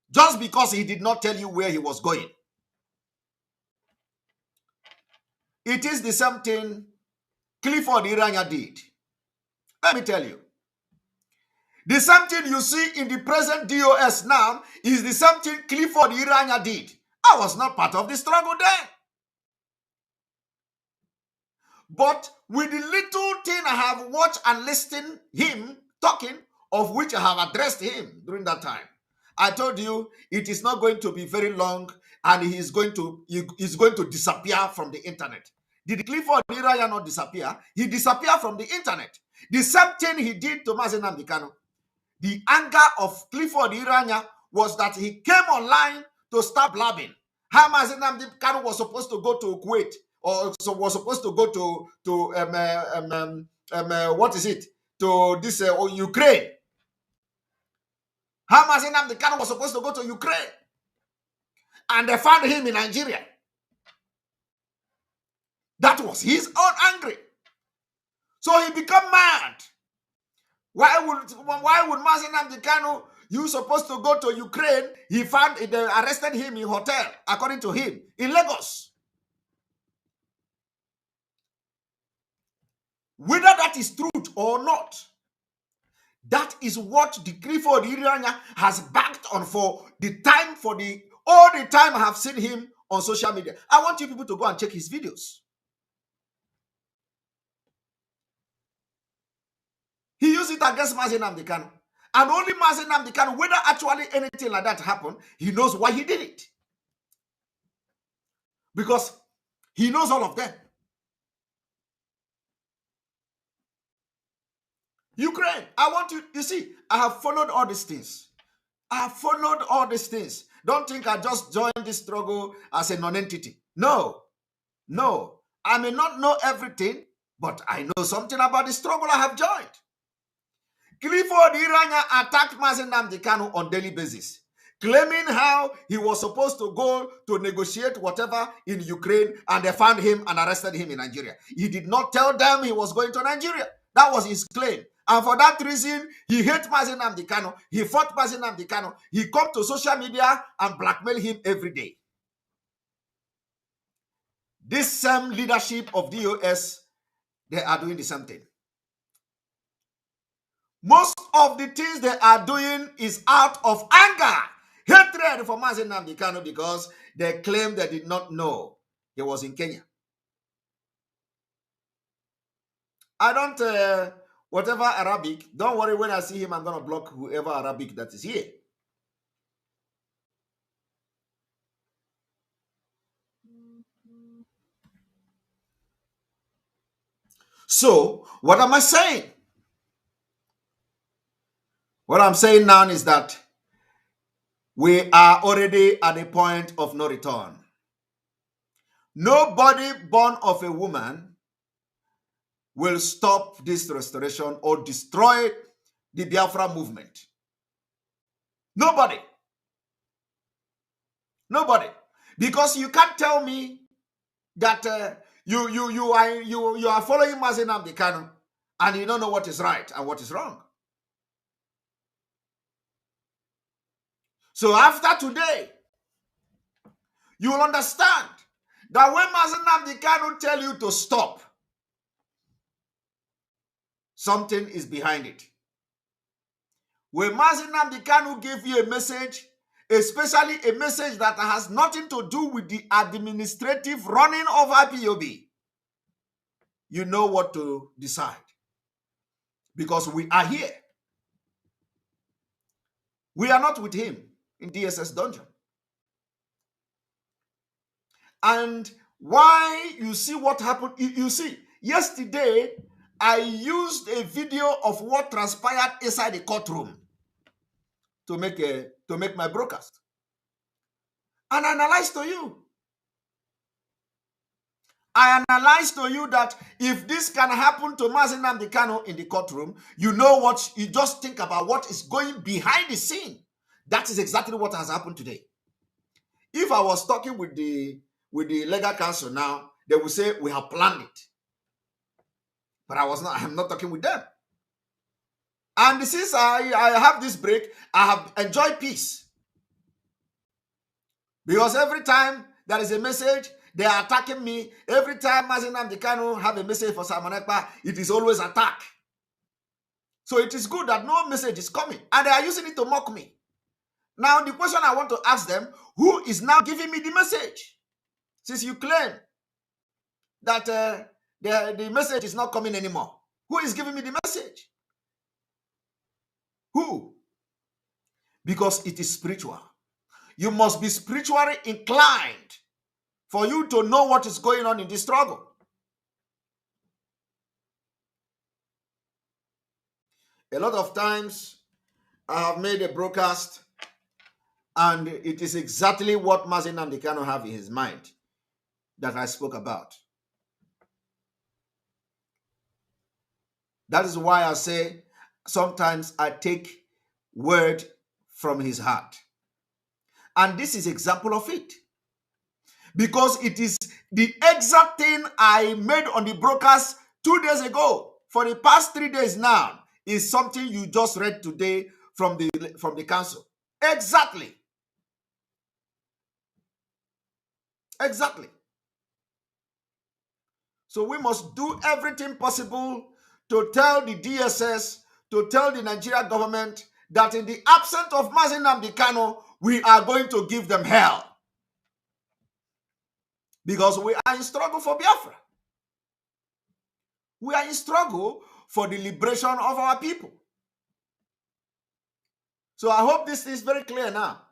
F: just because he did not tell you where he was going. It is the same thing Clifford Iranya did. Let me tell you. The same thing you see in the present DOS now is the same thing Clifford Iranya did. I was not part of the struggle then. But with the little thing I have watched and listened him talking, of which I have addressed him during that time, I told you it is not going to be very long and he's going to disappear from the internet. Did Clifford Iranya not disappear? He disappeared from the internet. The same thing he did to Mazi Nnamdi Kanu. The anger of Clifford Iranya was that he came online to start blabbing. How Mazi Nnamdi Kanu was supposed to go to Kuwait, or so was supposed to go to what is it? To this Ukraine. How Mazi Nnamdi Kanu was supposed to go to Ukraine, and they found him in Nigeria. That was his own angry. So he became mad. Why would Mazi Nnamdi Kanu, you supposed to go to Ukraine? They arrested him in hotel, according to him, in Lagos. Whether that is truth or not, that is what the Clifford Iranya has backed on for the time, all the time I have seen him on social media. I want you people to go and check his videos. He used it against Mazi Nnamdi Kanu. And only Mazi Nnamdi Kanu, whether actually anything like that happened, he knows why he did it. Because he knows all of them. Ukraine, I want you see, I have followed all these things. I have followed all these things. Don't think I just joined this struggle as a non-entity. No. I may not know everything, but I know something about the struggle I have joined. Clifford Iranya attacked Mazi Nnamdi Kanu on daily basis, claiming how he was supposed to go to negotiate whatever in Ukraine, and they found him and arrested him in Nigeria. He did not tell them he was going to Nigeria. That was his claim. And for that reason, he hates Mazi Nnamdi Kanu. He fought Mazi Nnamdi Kanu. He come to social media and blackmail him every day. This same leadership of DOS they are doing the same thing. Most of the things they are doing is out of anger, hatred for Mazi Nnamdi Kanu, because they claim they did not know he was in Kenya. I don't, whatever Arabic, don't worry, when I see him, I'm going to block whoever Arabic that is here. So, what am I saying? What I'm saying now is that we are already at a point of no return. Nobody born of a woman will stop this restoration or destroy the Biafra movement. Nobody. Nobody. Because you can't tell me that you are following Mazi Nnamdi Kanu and you don't know what is right and what is wrong. So after today, you will understand that when Mazi Nnamdi Kanu tell you to stop, something is behind it. When Mazi Nnamdi Kanu give you a message, especially a message that has nothing to do with the administrative running of IPOB, you know what to decide. Because we are here. We are not with him in DSS dungeon. And why you see what happened, you see, yesterday, I used a video of what transpired inside the courtroom to make my broadcast. And I analyzed to you. I analyzed to you that if this can happen to Mazi Nnamdi Kanu in the courtroom, you know what, you just think about what is going behind the scene. That is exactly what has happened today. If I was talking with the legal counsel now, they will say we have planned it. But I'm not talking with them. And since I have this break, I have enjoyed peace. Because every time there is a message, they are attacking me. Every time Mazi Nnamdi Kanu have a message for Simon Ekpa, it is always attack. So it is good that no message is coming. And they are using it to mock me. Now the question I want to ask them, who is now giving me the message? Since you claim that the message is not coming anymore. Who is giving me the message? Who? Because it is spiritual. You must be spiritually inclined for you to know what is going on in this struggle. A lot of times I have made a broadcast and it is exactly what Mazi Nnamdi Kanu have in his mind that I spoke about. That is why I say sometimes I take word from his heart. And this is example of it. Because it is the exact thing I made on the broadcast 2 days ago. For the past 3 days now is something you just read today from the council. Exactly. Exactly. So we must do everything possible to tell the DSS, to tell the Nigerian government that in the absence of Mazi Nnamdi Kanu, we are going to give them hell. Because we are in struggle for Biafra. We are in struggle for the liberation of our people. So I hope this is very clear now.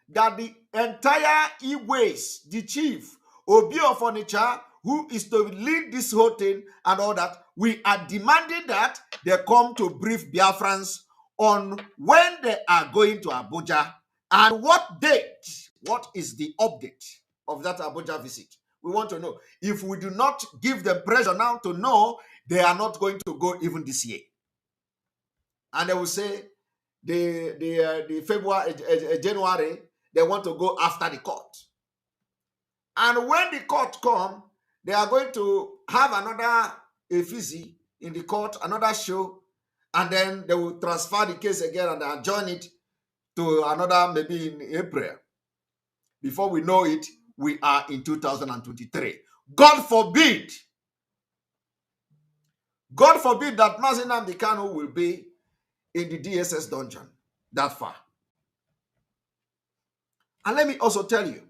F: That the entire Igwes, the chief, Obi of Onitsha, who is to lead this whole thing and all that, we are demanding that they come to brief Biafrans on when they are going to Abuja and what date, what is the update of that Abuja visit. We want to know. If we do not give them pressure now to know, they are not going to go even this year. And they will say the February, January, they want to go after the court. And when the court come, they are going to have another effigy in the court, another show, and then they will transfer the case again and adjourn it to another, maybe in April. Before we know it, we are in 2023. God forbid God forbid that Mazi Nnamdi Kanu will be in the DSS dungeon that far. And let me also tell you,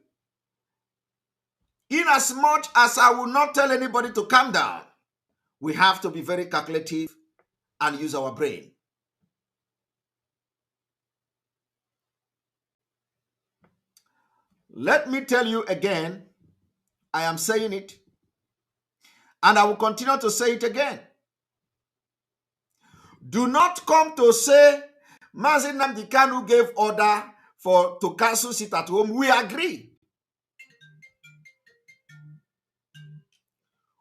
F: in as much as I will not tell anybody to calm down, we have to be very calculative and use our brain. Let me tell you again, I am saying it, and I will continue to say it again. Do not come to say Mazi Nnamdi Kanu gave order to cancel sit at home. We agree.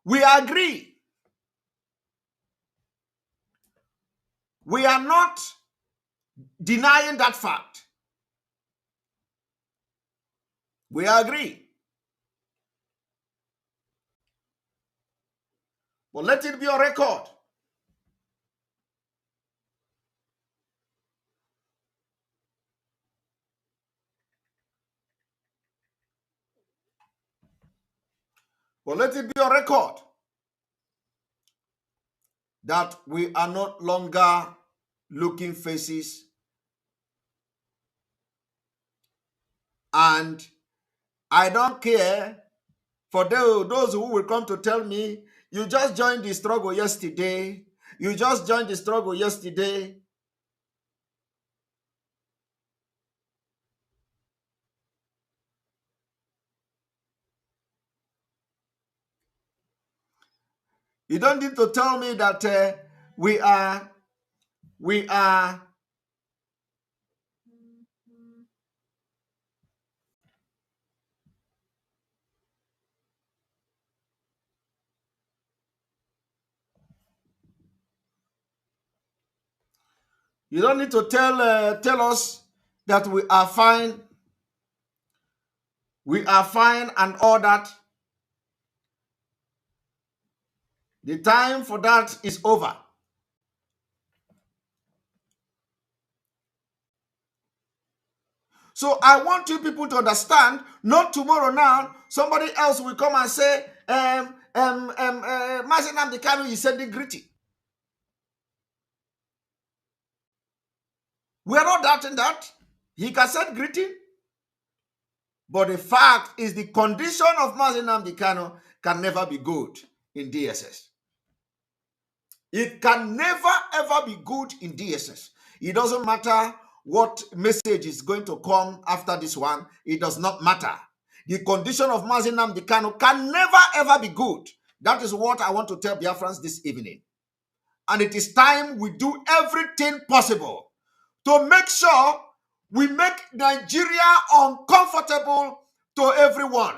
F: We agree. We are not denying that fact. We agree. But let it be on record. But let it be on record that we are no longer looking faces, and I don't care for those who will come to tell me, you just joined the struggle yesterday. You just joined the struggle yesterday. You don't need to tell me that we are. You don't need to tell us that we are fine. We are fine and all that. The time for that is over. So I want you people to understand, not tomorrow now, somebody else will come and say, Mazi Nnamdi Kanu is sending greeting. We are not doubting that. He can send greeting. But the fact is the condition of Mazi Nnamdi Kanu can never be good in DSS. It can never ever be good in DSS. It doesn't matter what message is going to come after this one. It does not matter. The condition of Mazi Nnamdi Kanu can never ever be good. That is what I want to tell Biafrans this evening. And it is time we do everything possible to make sure we make Nigeria uncomfortable to everyone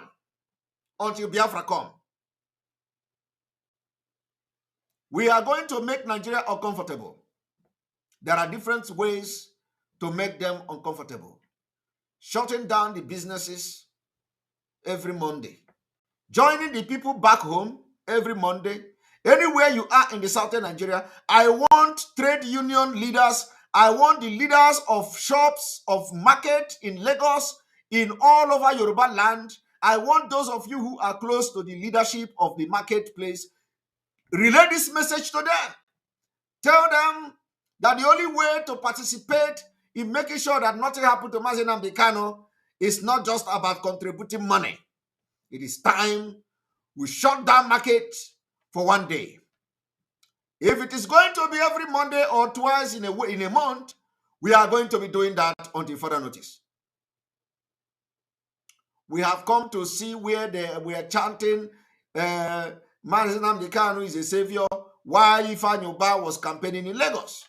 F: until Biafra come. We are going to make Nigeria uncomfortable. There are different ways to make them uncomfortable. Shutting down the businesses every Monday. Joining the people back home every Monday. Anywhere you are in the southern Nigeria, I want trade union leaders. I want the leaders of shops, of market in Lagos, in all over Yoruba land. I want those of you who are close to the leadership of the marketplace, relay this message to them. Tell them that the only way to participate in making sure that nothing happened to Mazi Nnamdi Kanu is not just about contributing money. It is time we shut down market for one day. If it is going to be every Monday or twice in a month, we are going to be doing that until further notice. We have come to see where we are chanting Mazi Nnamdi Kanu is a savior while Ifeanyi Ubah was campaigning in Lagos.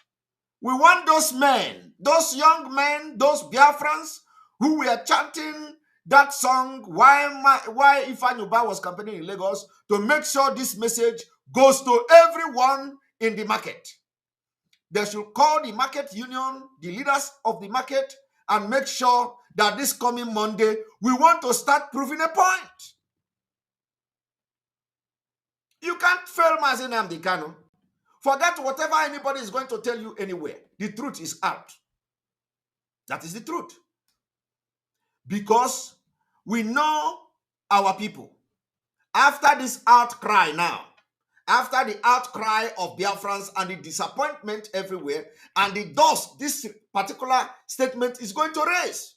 F: We want those men, those young men, those Biafrans who were chanting that song while Ifeanyi Ubah was campaigning in Lagos, to make sure this message goes to everyone in the market. They should call the market union, the leaders of the market, and make sure that this coming Monday, we want to start proving a point. You can't fail Mazi Nnamdi Kanu. Forget whatever anybody is going to tell you anywhere. The truth is out. That is the truth. Because we know our people. After this outcry now, after the outcry of Biafrans and the disappointment everywhere and the dust this particular statement is going to raise,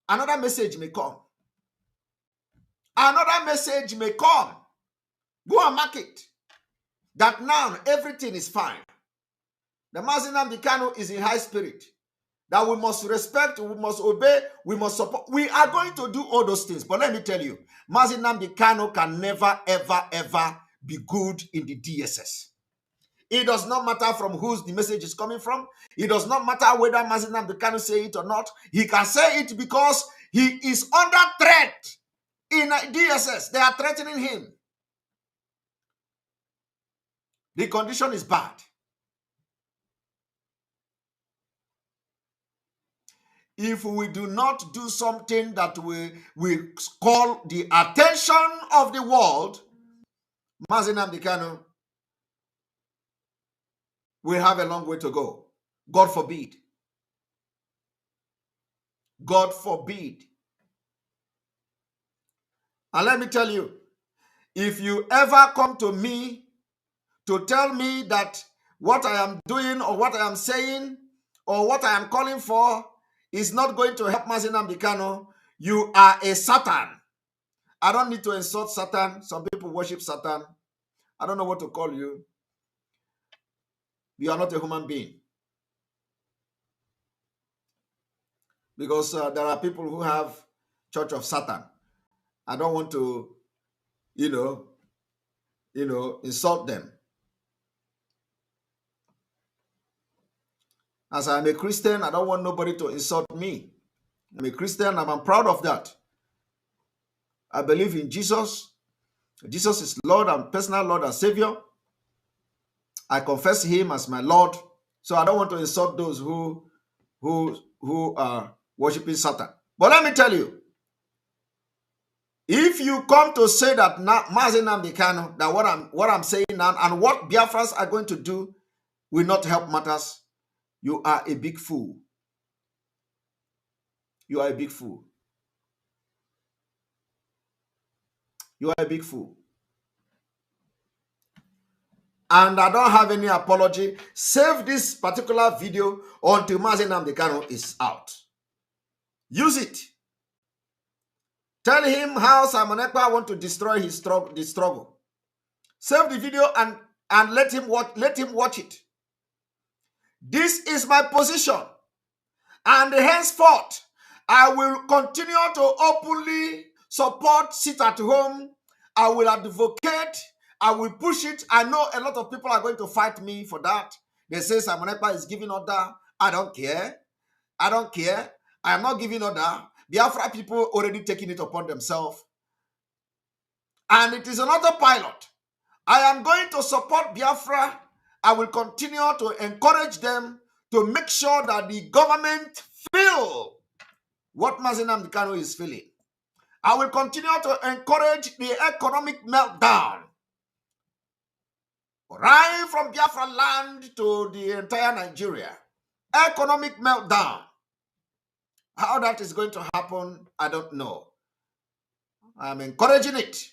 F: another message may come. Another message may come. Go and mark it. That now everything is fine. The Mazi Nnamdi Kanu is in high spirit. That we must respect, we must obey, we must support. We are going to do all those things. But let me tell you, Mazi Nnamdi Kanu can never, ever, ever be good in the DSS. It does not matter from whose the message is coming from. It does not matter whether Mazi Nnamdi Kanu say it or not. He can say it because he is under threat in DSS. They are threatening him. The condition is bad. If we do not do something that we call the attention of the world, Mazi Nnamdi Kanu will have a long way to go. God forbid. God forbid. And let me tell you, if you ever come to me to tell me that what I am doing or what I am saying or what I am calling for is not going to help Mazi Nnamdi Kanu, you are a Satan. I don't need to insult Satan. Some people worship Satan. I don't know what to call you. You are not a human being. Because there are people who have Church of Satan. I don't want to, insult them. As I'm a Christian, I don't want nobody to insult me. I'm a Christian and I'm proud of that. I believe in Jesus. Jesus is Lord and personal Lord and Savior. I confess him as my Lord. So I don't want to insult those who are worshiping Satan. But let me tell you, if you come to say that Mazi Nnamdi Kanu, that what I'm saying now and what Biafrans are going to do will not help matters, you are a big fool. You are a big fool. You are a big fool. And I don't have any apology. Save this particular video until Mazi Nnamdi Kanu is out. Use it. Tell him how Simon Ekpa want to destroy the struggle. Save the video and let him watch it. This is my position. And henceforth, I will continue to openly support sit at home. I will advocate. I will push it. I know a lot of people are going to fight me for that. They say Simon Ekpa is giving order. I don't care. I don't care. I am not giving order. Biafra people already taking it upon themselves. And it is another pilot. I am going to support Biafra. I will continue to encourage them to make sure that the government feel what Mazi Nnamdi Kanu is feeling. I will continue to encourage the economic meltdown. Right from Biafra land to the entire Nigeria. Economic meltdown. How that is going to happen, I don't know. I'm encouraging it.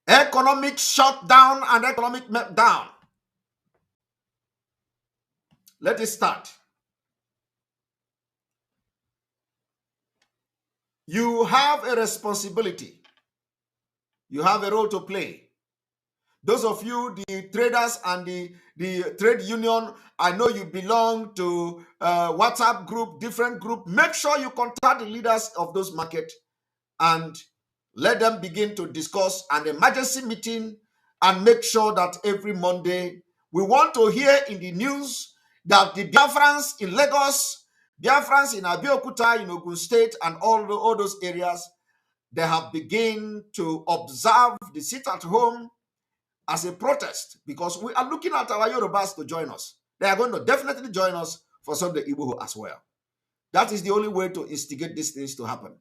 F: Economic shutdown and economic meltdown. Let it start. You have a responsibility. You have a role to play. Those of you, the traders and the trade union, I know you belong to WhatsApp group, different group. Make sure you contact the leaders of those markets and let them begin to discuss an emergency meeting and make sure that every Monday we want to hear in the news that the Biafrans in Lagos, Biafrans in Abeokuta, in Ogun State, and all those areas, they have begun to observe the sit at home as a protest, because we are looking at our Yorubas to join us. They are going to definitely join us for Sunday Igbo as well. That is the only way to instigate these things to happen.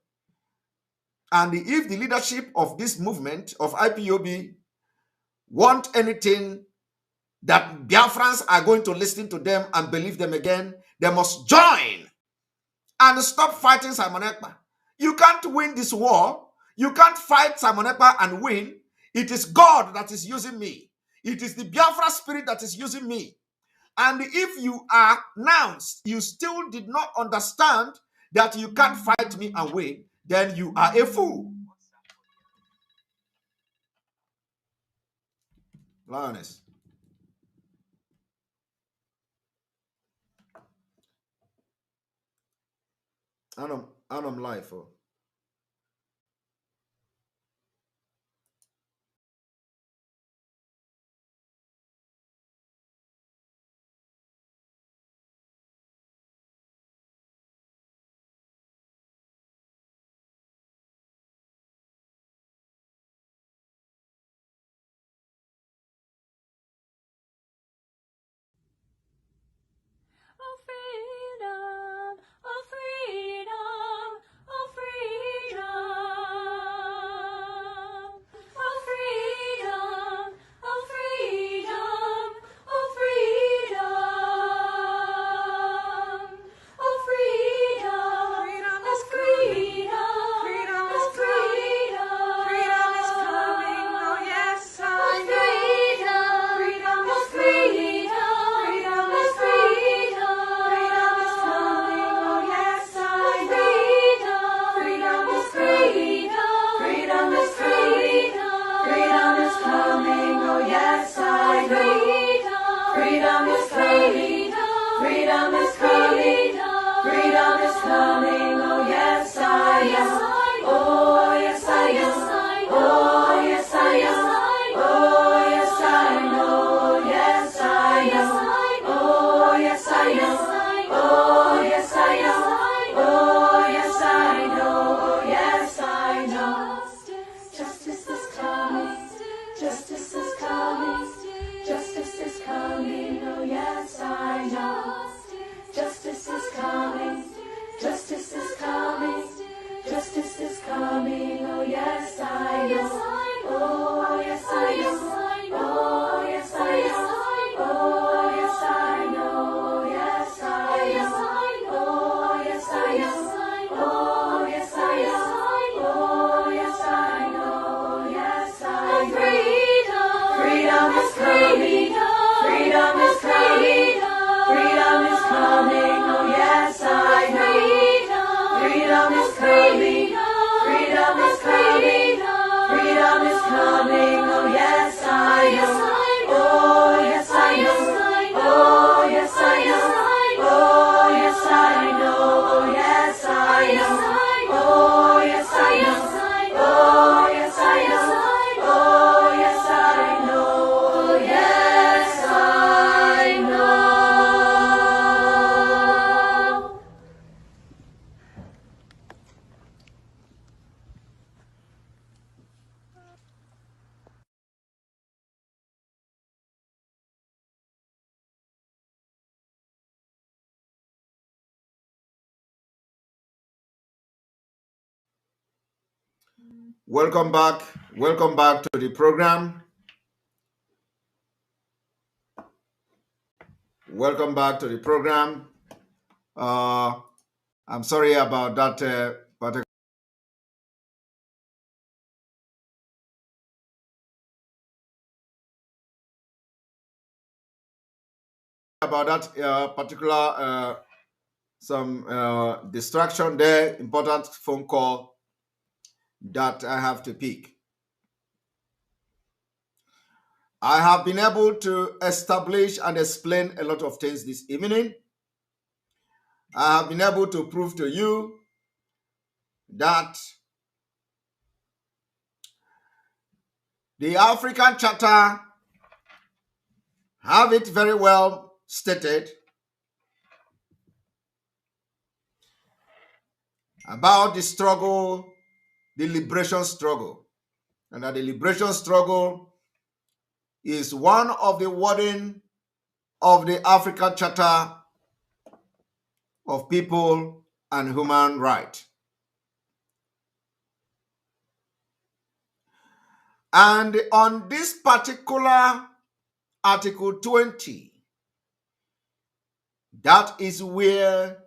F: And if the leadership of this movement of IPOB want anything that Biafrans are going to listen to them and believe them again, they must join and stop fighting Simon Ekpa. You can't win this war. You can't fight Simon Ekpa and win. It is God that is using me. It is the Biafra spirit that is using me. And if you are now, you still did not understand that you can't fight me and win, then you are a fool. Lioness. I'm live. Oh.
E: Oh freedom, oh freedom, oh freedom. Oh freedom, oh freedom, oh freedom. Oh freedom, freedom is freedom, freedom is freedom, freedom is coming. Oh yes, I know. Freedom is freedom, freedom is freedom, freedom is coming. Oh yes, I know. Freedom is freedom, freedom is freedom, freedom is coming. Oh yes, I know. Freedom is coming, freedom is coming, freedom is coming. Oh yes, I am. Oh yes, I am. Oh yes, I am. Oh yes, I know. Yes, I am. Oh yes, I am. Oh yes, I am. Oh yes, I know. Yes, I know. Justice is coming. Justice is coming. Justice is coming. Oh yes, I know. Justice is coming. Justice is coming. Justice is coming. Oh yes, I know. Oh yes, I know. Oh yes, I know. Oh yes, I know. Yes, I know. Oh yes, I know. Oh yes, I know. Oh yes, I know. Yes, I know. Freedom is coming. Freedom is coming. Freedom is coming. Oh yes, I know. Freedom is coming. Freedom is coming. Freedom is coming. Oh yes, I know. Oh yes, I know. Oh yes, I know. Oh yes, I know. Oh yes, I know. Oh yes, I know. Oh yes, I know. Oh yes, I know. Yes, I know.
F: Welcome back. Welcome back to the program. Welcome back to the program. I'm sorry about that particular particular some distraction there. Important phone call that I have to pick. I have been able to establish and explain a lot of things this evening. I have been able to prove to you that the African Charter have it very well stated about the struggle, the liberation struggle, and that the liberation struggle is one of the wording of the African Charter of People and Human Rights. And on this particular Article 20, that is where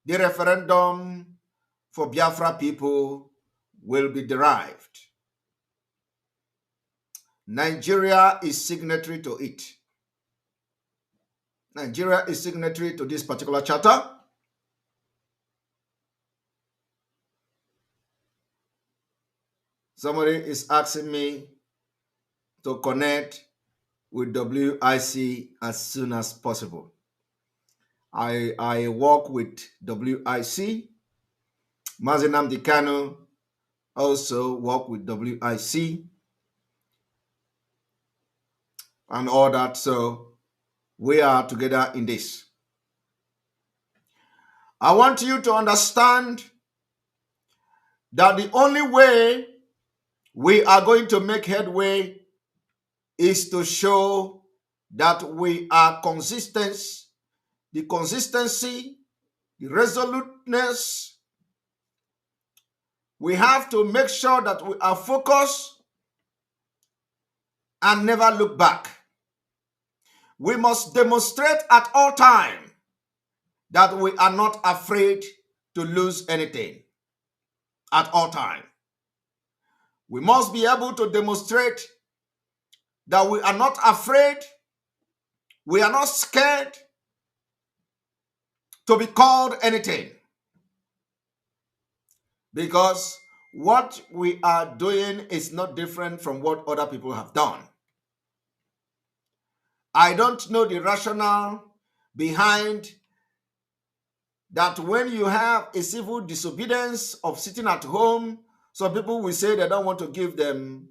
F: the referendum for Biafra people will be derived. Nigeria is signatory to it. Nigeria is signatory to this particular charter. Somebody is asking me to connect with WIC as soon as possible. I work with WIC. Mazi Nnamdi Kanu also work with WIC and all that. So we are together in this. I want you to understand that the only way we are going to make headway is to show that we are consistent, the consistency, the resoluteness. We have to make sure that we are focused and never look back. We must demonstrate at all times that we are not afraid to lose anything at all times. We must be able to demonstrate that we are not afraid, we are not scared to be called anything. Because what we are doing is not different from what other people have done. I don't know the rationale behind that when you have a civil disobedience of sitting at home, some people will say they don't want to give them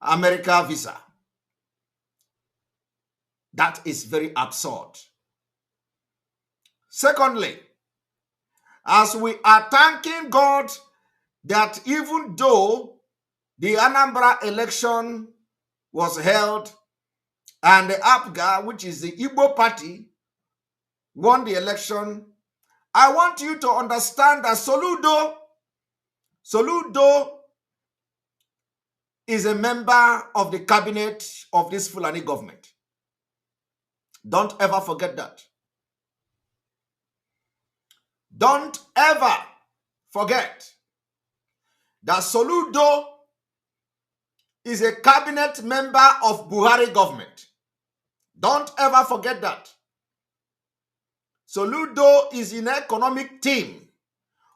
F: America visa. That is very absurd. Secondly, as we are thanking God that even though the Anambra election was held and the APGA, which is the Igbo party, won the election, I want you to understand that Soludo is a member of the cabinet of this Fulani government. Don't ever forget that. Don't ever forget that Soludo is a cabinet member of Buhari government. Don't ever forget that. Soludo is in economic team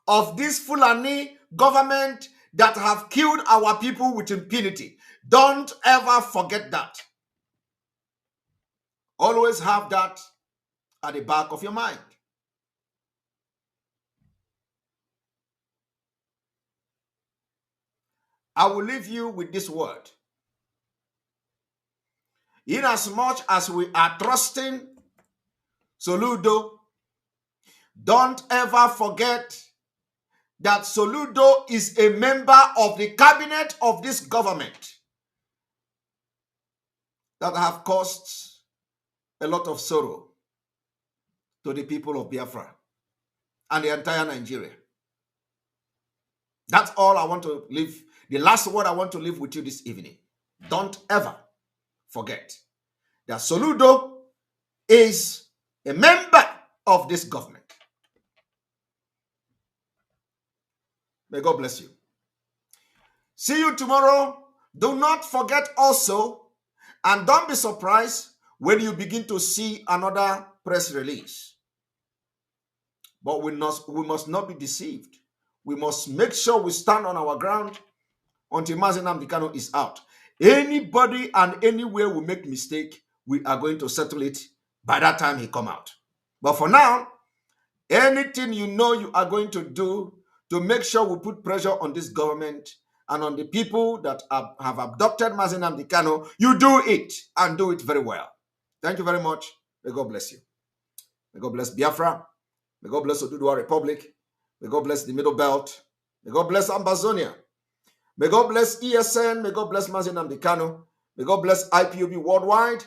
F: of this Fulani government that have killed our people with impunity. Don't ever forget that. Always have that at the back of your mind. I will leave you with this word. Inasmuch as we are trusting Soludo, don't ever forget that Soludo is a member of the cabinet of this government that have caused a lot of sorrow to the people of Biafra and the entire Nigeria. That's all I want to leave. The last word I want to leave with you this evening. Don't ever forget that Soludo is a member of this government. May God bless you. See you tomorrow. Do not forget also, and don't be surprised when you begin to see another press release. But we must not be deceived. We must make sure we stand on our ground until Mazi Nnamdi Kanu is out. Anybody and anywhere we make mistake, we are going to settle it by that time he come out. But for now, anything you know you are going to do to make sure we put pressure on this government and on the people that have abducted Mazi Nnamdi Kanu, you do it and do it very well. Thank you very much. May God bless you. May God bless Biafra. May God bless Oduduwa Republic. May God bless the Middle Belt. May God bless Ambazonia. May God bless ESN. May God bless Mazi Nnamdi Kanu. May God bless IPOB worldwide.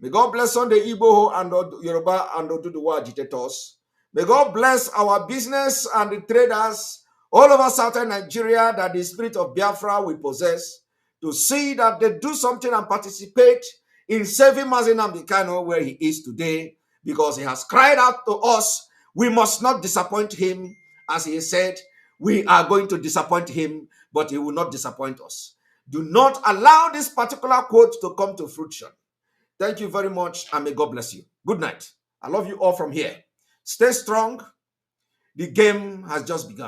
F: May God bless Sunday Igbo and Yoruba and Oduduwa agitators. May God bless our business and the traders all over southern Nigeria that the spirit of Biafra will possess to see that they do something and participate in saving Mazi Nnamdi Kanu where he is today, because he has cried out to us. We must not disappoint him. As he said, we are going to disappoint him, but he will not disappoint us. Do not allow this particular quote to come to fruition. Thank you very much, and may God bless you. Good night. I love you all from here. Stay strong. The game has just begun.